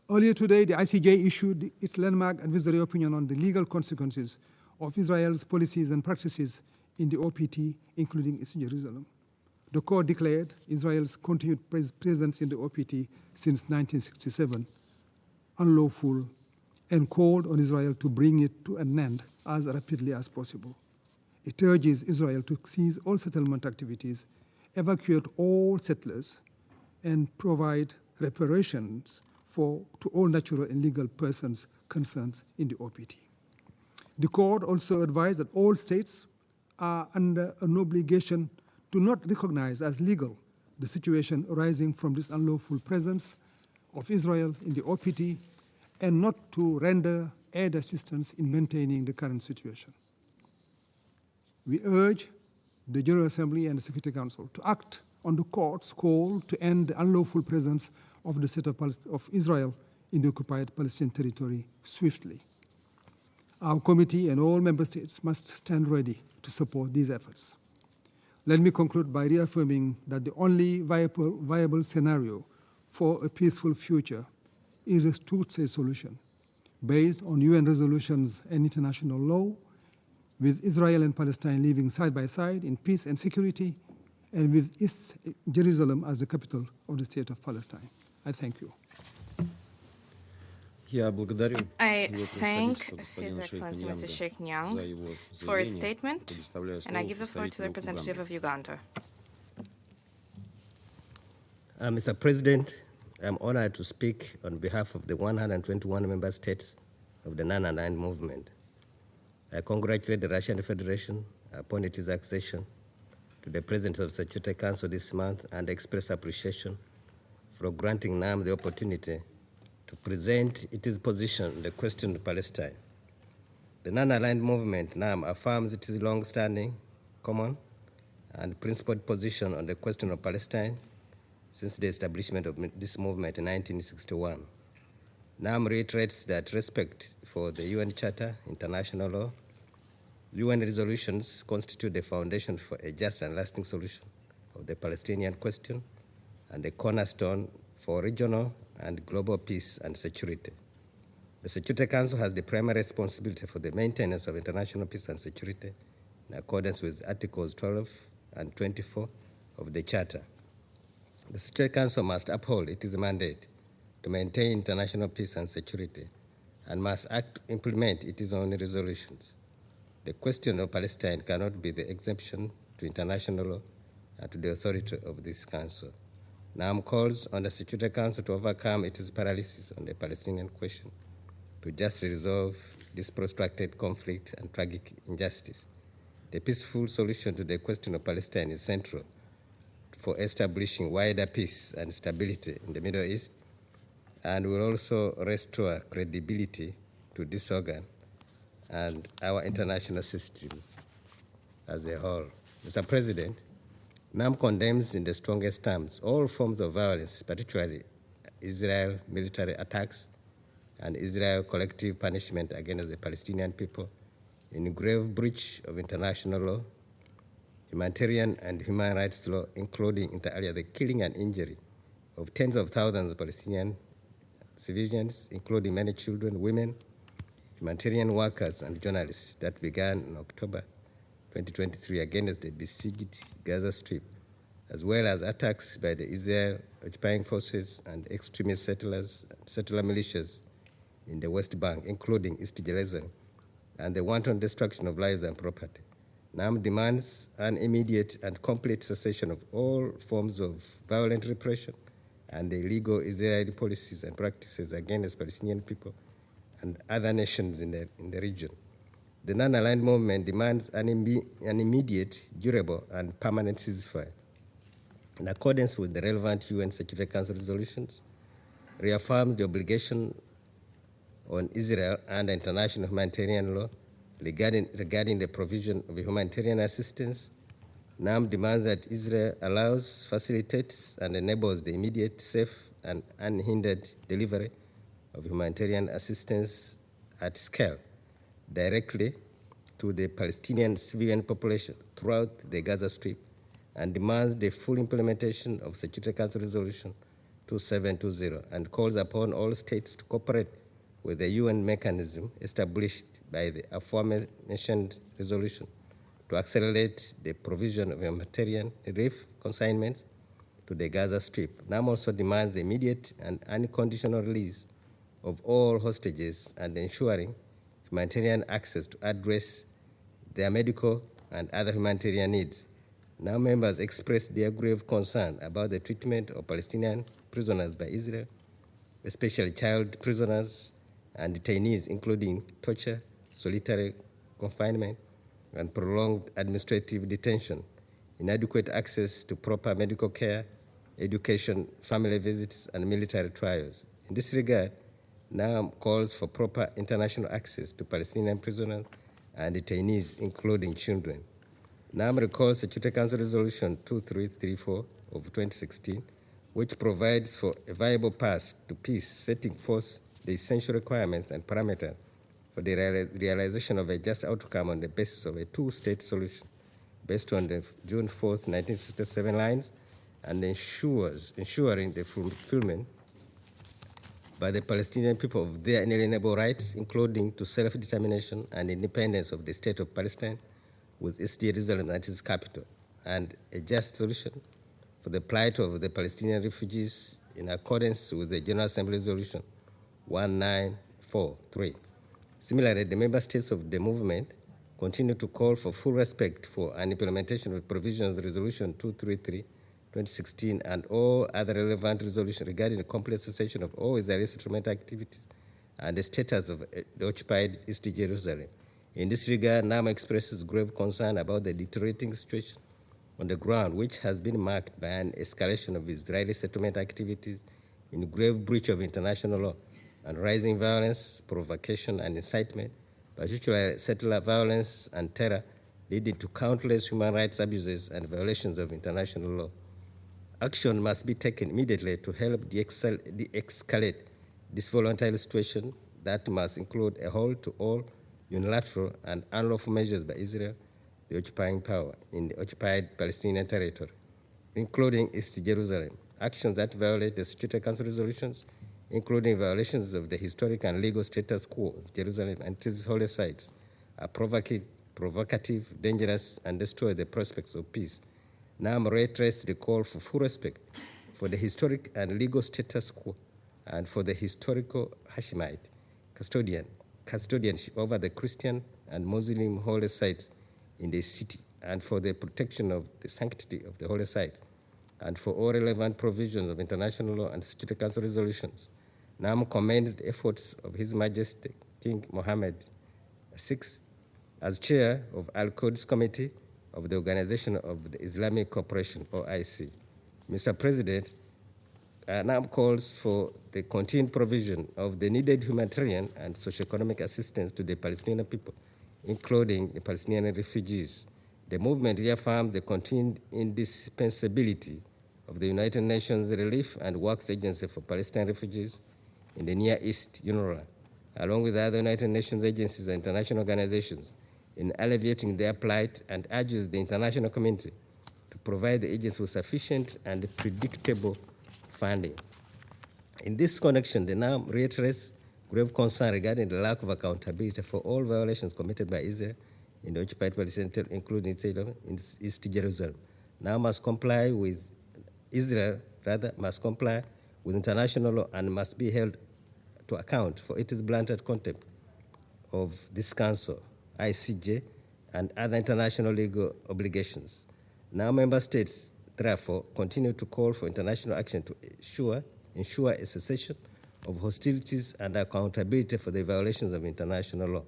Earlier today, the ICJ issued its landmark advisory opinion on the legal consequences of Israel's policies and practices in the OPT, including East Jerusalem. The court declared Israel's continued presence in the OPT since 1967 unlawful and called on Israel to bring it to an end as rapidly as possible. It urges Israel to cease all settlement activities, evacuate all settlers, and provide reparations to all natural and legal persons concerned in the OPT. The court also advised that all states are under an obligation to not recognize as legal the situation arising from this unlawful presence of Israel in the OPT and not to render aid assistance in maintaining the current situation. We urge the General Assembly and the Security Council to act on the court's call to end the unlawful presence of the state of Israel in the occupied Palestinian territory swiftly. Our committee and all member states must stand ready to support these efforts. Let me conclude by reaffirming that the only viable scenario for a peaceful future is a two-state solution based on UN resolutions and international law, with Israel and Palestine living side by side in peace and security, and with East Jerusalem as the capital of the state of Palestine. I thank you. I thank His Excellency Mr. Sheikh Nyang for his statement, and I give the floor to the representative of Uganda. Mr. President, I'm honored to speak on behalf of the 121 member states of the Non-Aligned Movement. I congratulate the Russian Federation upon its accession to the President of the Security Council this month and express appreciation for granting NAM the opportunity to present its position on the question of Palestine. The Non-Aligned Movement, NAM, affirms its long-standing, common, and principled position on the question of Palestine since the establishment of this movement in 1961. NAM reiterates that respect for the UN Charter, international law, UN resolutions constitute the foundation for a just and lasting solution of the Palestinian question and a cornerstone for regional and global peace and security. The Security Council has the primary responsibility for the maintenance of international peace and security in accordance with Articles 12 and 24 of the Charter. The Security Council must uphold its mandate to maintain international peace and security and must implement its own resolutions. The question of Palestine cannot be the exemption to international law and to the authority of this Council. NAM calls on the Security Council to overcome its paralysis on the Palestinian question, to justly resolve this protracted conflict and tragic injustice. The peaceful solution to the question of Palestine is central for establishing wider peace and stability in the Middle East, and will also restore credibility to this organ and our international system as a whole. Mr. President, NAM condemns in the strongest terms all forms of violence, particularly Israel military attacks and Israel collective punishment against the Palestinian people in grave breach of international law, humanitarian and human rights law, including inter alia the killing and injury of tens of thousands of Palestinian civilians, including many children, women, humanitarian workers, and journalists that began in October 2023 against the besieged Gaza Strip, as well as attacks by the Israel occupying forces and extremist settlers and settler militias in the West Bank, including East Jerusalem, and the wanton destruction of lives and property. NAM demands an immediate and complete cessation of all forms of violent repression and the illegal Israeli policies and practices against Palestinian people and other nations in the region. The Non-Aligned Movement demands an immediate, durable, and permanent ceasefire in accordance with the relevant UN Security Council resolutions, reaffirms the obligation on Israel under international humanitarian law regarding the provision of humanitarian assistance. NAM demands that Israel allows, facilitates, and enables the immediate, safe, and unhindered delivery of humanitarian assistance at scale directly to the Palestinian civilian population throughout the Gaza Strip, and demands the full implementation of Security Council Resolution 2720 and calls upon all states to cooperate with the UN mechanism established by the aforementioned resolution to accelerate the provision of humanitarian relief consignments to the Gaza Strip. NAM also demands the immediate and unconditional release of all hostages and ensuring humanitarian access to address their medical and other humanitarian needs. Now members expressed their grave concern about the treatment of Palestinian prisoners by Israel especially child prisoners and detainees, including torture, solitary confinement, and prolonged administrative detention, inadequate access to proper medical care, education, family visits, and military trials. In this regard, NAM calls for proper international access to Palestinian prisoners and detainees, including children. NAM recalls Security Council Resolution 2334 of 2016, which provides for a viable path to peace, setting forth the essential requirements and parameters for the realization of a just outcome on the basis of a two-state solution based on the June 4th, 1967 lines, and ensuring the fulfillment by the Palestinian people of their inalienable rights, including to self-determination and independence of the State of Palestine, with East Jerusalem as its capital, and a just solution for the plight of the Palestinian refugees in accordance with the General Assembly Resolution 1943. Similarly, the member states of the movement continue to call for full respect for and implementation of provisions of Resolution 233/2016 and all other relevant resolutions regarding the complete cessation of all Israeli settlement activities and the status of the occupied East Jerusalem. In this regard, NAM expresses grave concern about the deteriorating situation on the ground, which has been marked by an escalation of Israeli settlement activities in grave breach of international law and rising violence, provocation, and incitement, particularly settler violence and terror, leading to countless human rights abuses and violations of international law. Action must be taken immediately to help de-escalate this volatile situation that must include a halt to all unilateral and unlawful measures by Israel, the occupying power, in the occupied Palestinian territory, including East Jerusalem. Actions that violate the Security Council resolutions, including violations of the historic and legal status quo of Jerusalem and its holy sites, are provocative, dangerous, and destroy the prospects of peace. NAM reiterates the call for full respect for the historic and legal status quo and for the historical Hashemite custodianship over the Christian and Muslim holy sites in the city, and for the protection of the sanctity of the holy sites, and for all relevant provisions of international law and Security Council resolutions. NAM commends the efforts of His Majesty King Mohammed VI as chair of Al-Quds Committee of the Organization of the Islamic Cooperation, OIC. Mr. President, NAM calls for the continued provision of the needed humanitarian and socioeconomic assistance to the Palestinian people, including the Palestinian refugees. The movement reaffirms the continued indispensability of the United Nations Relief and Works Agency for Palestinian refugees in the Near East, UNRWA, along with other United Nations agencies and international organizations, in alleviating their plight, and urges the international community to provide the agency with sufficient and predictable funding. In this connection, the NAM reiterates grave concern regarding the lack of accountability for all violations committed by Israel in the occupied Palestinian territory, including East Jerusalem. NAM must comply with comply with international law and must be held to account for its blatant contempt of this Council, ICJ, and other international legal obligations. Now member states, therefore, continue to call for international action to ensure a cessation of hostilities and accountability for the violations of international law.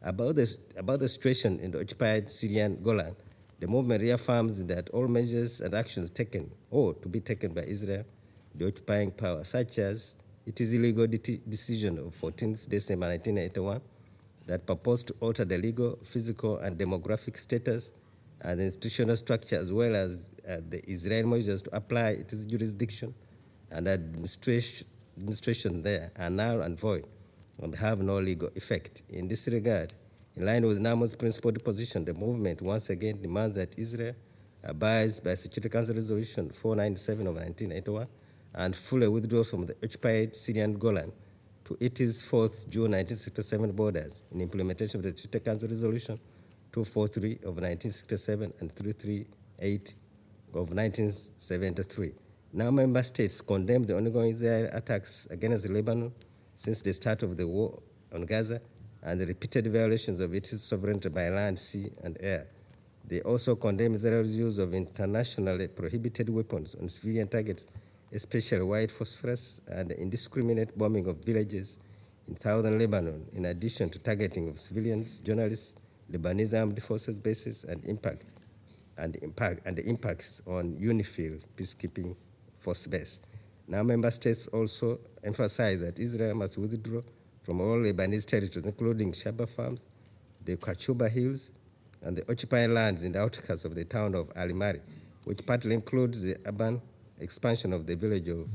About the situation in the occupied Syrian Golan, the movement reaffirms that all measures and actions taken or to be taken by Israel, the occupying power, such as its illegal decision of 14th December 1981 that proposed to alter the legal, physical, and demographic status and the institutional structure, as well as the Israeli measures to apply its jurisdiction and administration there, are null and void and have no legal effect. In this regard, in line with NAM's principled position, the movement once again demands that Israel abides by Security Council Resolution 497 of 1981 and fully withdraw from the occupied Syrian Golan to its 4th June 1967 borders in implementation of the Security Council Resolution 243 of 1967 and 338 of 1973. Now member states condemn the ongoing Israeli attacks against Lebanon since the start of the war on Gaza and the repeated violations of its sovereignty by land, sea, and air. They also condemn Israel's use of internationally prohibited weapons on civilian targets especially white phosphorus and indiscriminate bombing of villages in southern Lebanon, in addition to targeting of civilians, journalists, Lebanese armed forces bases, and the impacts on UNIFIL peacekeeping force base. Now, member states also emphasize that Israel must withdraw from all Lebanese territories, including Shaba Farms, the Kachuba Hills, and the occupied lands in the outskirts of the town of Alimari, which partly includes the urban expansion of the village of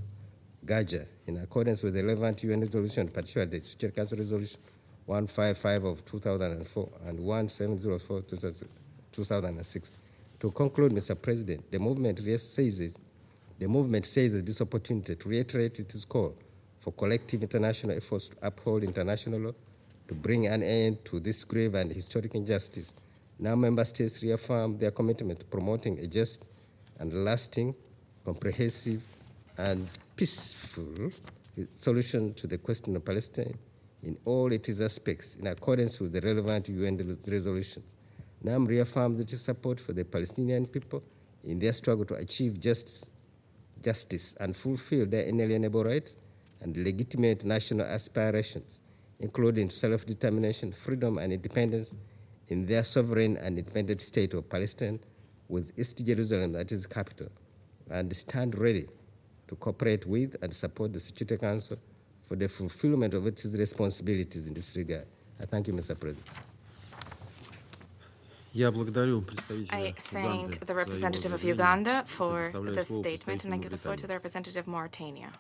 Gaza, in accordance with the relevant UN resolution, particularly the Security Council Resolution 155 of 2004 and 1704 2006. To conclude, Mr. President, the movement seizes this opportunity to reiterate its call for collective international efforts to uphold international law, to bring an end to this grave and historic injustice. Now, member states reaffirm their commitment to promoting a just and lasting, comprehensive, and peaceful solution to the question of Palestine in all its aspects, in accordance with the relevant UN resolutions. NAM reaffirms its support for the Palestinian people in their struggle to achieve justice and fulfill their inalienable rights and legitimate national aspirations, including self-determination, freedom, and independence in their sovereign and independent state of Palestine, with East Jerusalem as its capital, and stand ready to cooperate with and support the Security Council for the fulfillment of its responsibilities in this regard. I thank you, Mr. President. I thank the representative of Uganda for this statement, and I give the floor to the representative of Mauritania.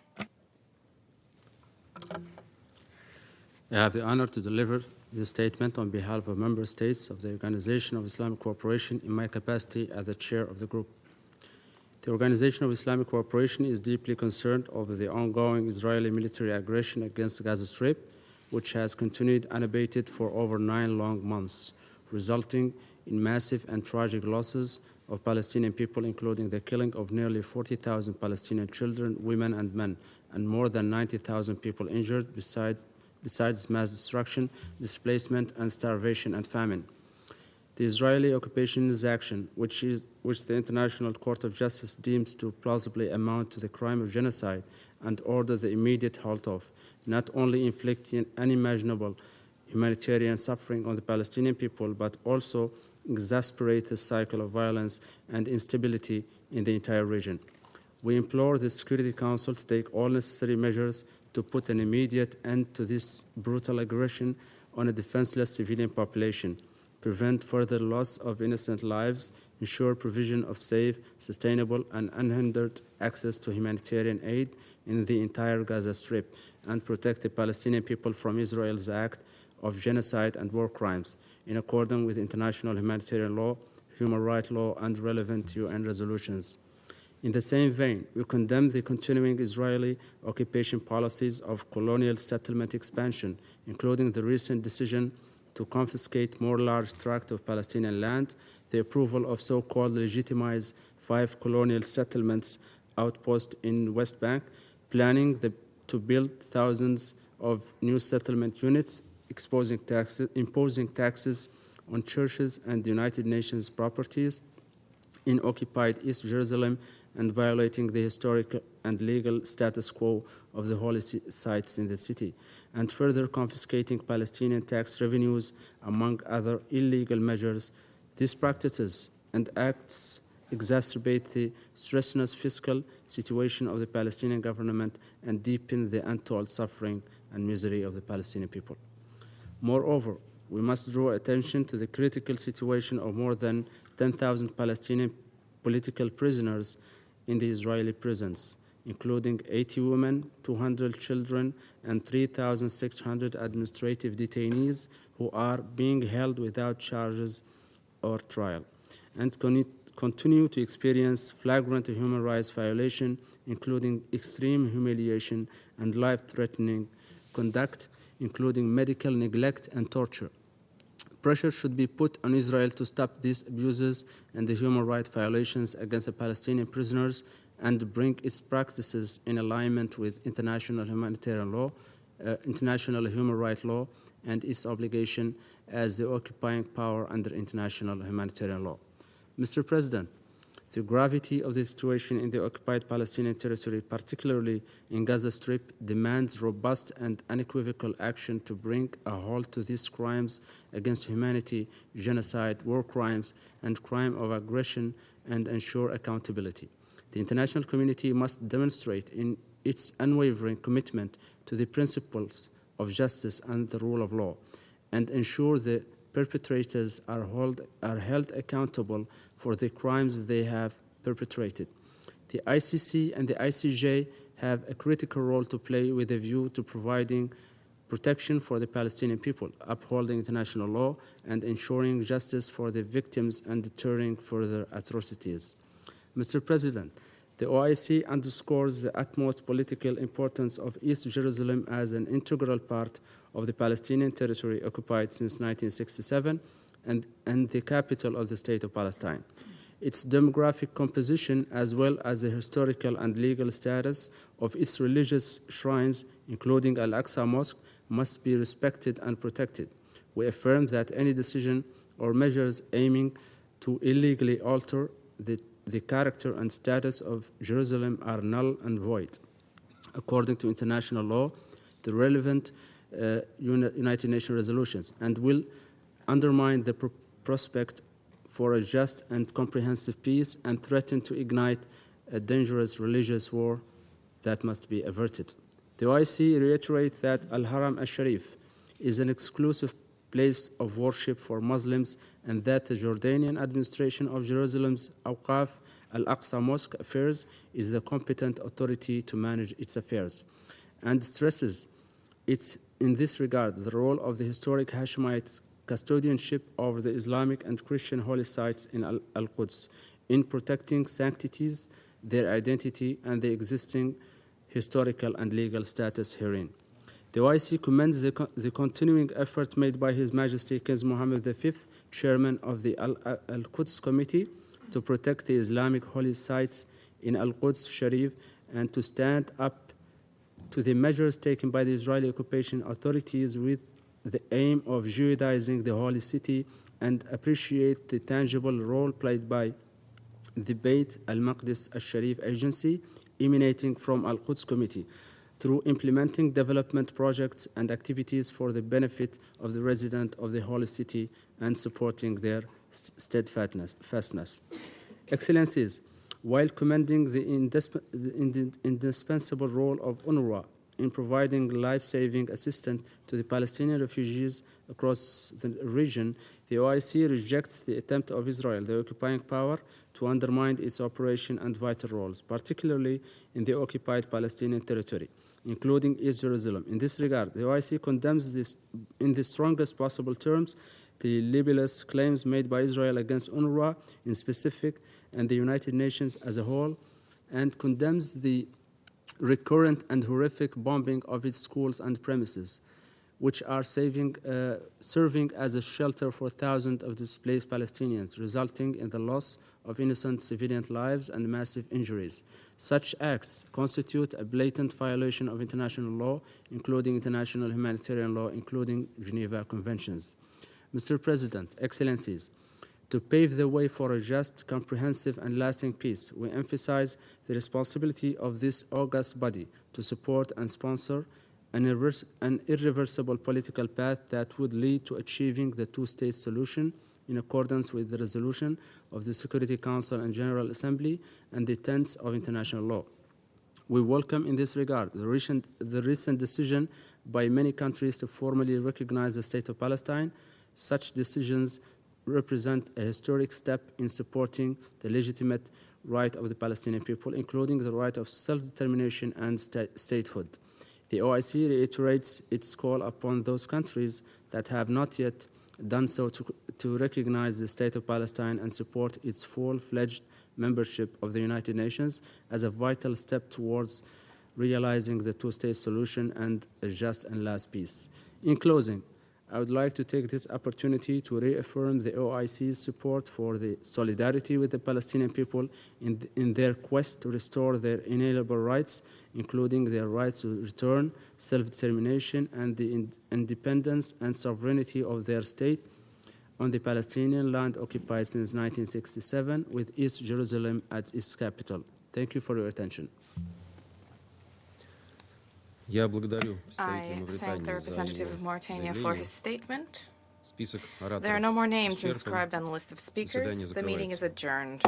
I have the honor to deliver this statement on behalf of member states of the Organization of Islamic Cooperation in my capacity as the chair of the group. The Organization of Islamic Cooperation is deeply concerned over the ongoing Israeli military aggression against the Gaza Strip, which has continued unabated for over 9 long months, resulting in massive and tragic losses of Palestinian people, including the killing of nearly 40,000 Palestinian children, women, and men, and more than 90,000 people injured, besides mass destruction, displacement, and starvation and famine. The Israeli occupation's action, which the International Court of Justice deems to plausibly amount to the crime of genocide, and orders the immediate halt of, not only inflicting unimaginable humanitarian suffering on the Palestinian people, but also exacerbate the cycle of violence and instability in the entire region. We implore the Security Council to take all necessary measures to put an immediate end to this brutal aggression on a defenseless civilian population, prevent further loss of innocent lives, ensure provision of safe, sustainable, and unhindered access to humanitarian aid in the entire Gaza Strip, and protect the Palestinian people from Israel's act of genocide and war crimes, in accordance with international humanitarian law, human rights law, and relevant UN resolutions. In the same vein, we condemn the continuing Israeli occupation policies of colonial settlement expansion, including the recent decision to confiscate more large tracts of Palestinian land, the approval of so-called legitimized 5 colonial settlements outposts in West Bank, planning to build thousands of new settlement units, imposing taxes on churches and the United Nations properties in occupied East Jerusalem, and violating the historical and legal status quo of the holy sites in the city, and further confiscating Palestinian tax revenues, among other illegal measures. These practices and acts exacerbate the strenuous fiscal situation of the Palestinian government and deepen the untold suffering and misery of the Palestinian people. Moreover, we must draw attention to the critical situation of more than 10,000 Palestinian political prisoners in the Israeli prisons, including 80 women, 200 children, and 3,600 administrative detainees who are being held without charges or trial, and continue to experience flagrant human rights violation, including extreme humiliation and life-threatening conduct, including medical neglect and torture. Pressure should be put on Israel to stop these abuses and the human rights violations against the Palestinian prisoners, and bring its practices in alignment with international humanitarian law, international human rights law, and its obligation as the occupying power under international humanitarian law. Mr. President, The gravity of the situation in the occupied Palestinian territory, particularly in Gaza Strip, demands robust and unequivocal action to bring a halt to these crimes against humanity, genocide, war crimes, and crime of aggression, and ensure accountability. The international community must demonstrate in its unwavering commitment to the principles of justice and the rule of law, and ensure the perpetrators are held accountable for the crimes they have perpetrated. The ICC and the ICJ have a critical role to play with a view to providing protection for the Palestinian people, upholding international law, and ensuring justice for the victims and deterring further atrocities. Mr. President, the OIC underscores the utmost political importance of East Jerusalem as an integral part of the Palestinian territory occupied since 1967 and the capital of the State of Palestine. Its demographic composition, as well as the historical and legal status of its religious shrines, including Al-Aqsa Mosque, must be respected and protected. We affirm that any decision or measures aiming to illegally alter the character and status of Jerusalem are null and void. According to international law, the relevant United Nations resolutions, and will undermine the prospect for a just and comprehensive peace and threaten to ignite a dangerous religious war that must be averted. The OIC reiterates that Al-Haram al-Sharif is an exclusive place of worship for Muslims and that the Jordanian administration of Jerusalem's Awqaf Al-Aqsa Mosque affairs is the competent authority to manage its affairs, and stresses in this regard the role of the historic Hashemite custodianship over the Islamic and Christian holy sites in Al-Quds in protecting sanctities, their identity, and the existing historical and legal status herein. The OIC commends the continuing effort made by His Majesty King Mohammed V, Chairman of the Al-Quds Committee, to protect the Islamic holy sites in Al-Quds Sharif and to stand up to the measures taken by the Israeli occupation authorities with the aim of Judaizing the holy city, and appreciate the tangible role played by the Beit al-Maqdis al-Sharif agency emanating from Al-Quds Committee through implementing development projects and activities for the benefit of the residents of the holy city and supporting their steadfastness. Excellencies, while commending the indispensable role of UNRWA in providing life-saving assistance to the Palestinian refugees across the region, the OIC rejects the attempt of Israel, the occupying power, to undermine its operation and vital roles, particularly in the occupied Palestinian territory, including East Jerusalem. In this regard, the OIC condemns this in the strongest possible terms the libelous claims made by Israel against UNRWA in specific and the United Nations as a whole, and condemns the recurrent and horrific bombing of its schools and premises, which are serving as a shelter for thousands of displaced Palestinians, resulting in the loss of innocent civilian lives and massive injuries. Such acts constitute a blatant violation of international law, including international humanitarian law, including Geneva Conventions. Mr. President, Excellencies, to pave the way for a just, comprehensive, and lasting peace, we emphasize the responsibility of this august body to support and sponsor an irreversible political path that would lead to achieving the two-state solution in accordance with the resolution of the Security Council and General Assembly and the tenets of international law. We welcome in this regard the recent decision by many countries to formally recognize the State of Palestine. Such decisions represent a historic step in supporting the legitimate right of the Palestinian people, including the right of self-determination and statehood. The OIC reiterates its call upon those countries that have not yet done so to recognize the State of Palestine and support its full-fledged membership of the United Nations as a vital step towards realizing the two-state solution and a just and lasting peace. In closing, I would like to take this opportunity to reaffirm the OIC's support for the solidarity with the Palestinian people in their quest to restore their inalienable rights, including their rights to return, self-determination, and the independence and sovereignty of their state. on the Palestinian land occupied since 1967, with East Jerusalem as its capital. Thank you for your attention. Я благодарю I представителя thank the Мавритании representative of за Mauritania его for заявление. his statement. Список There are no more ораторов names исчерпан. inscribed on the list of speakers. Заседание The meeting is закрывается. adjourned.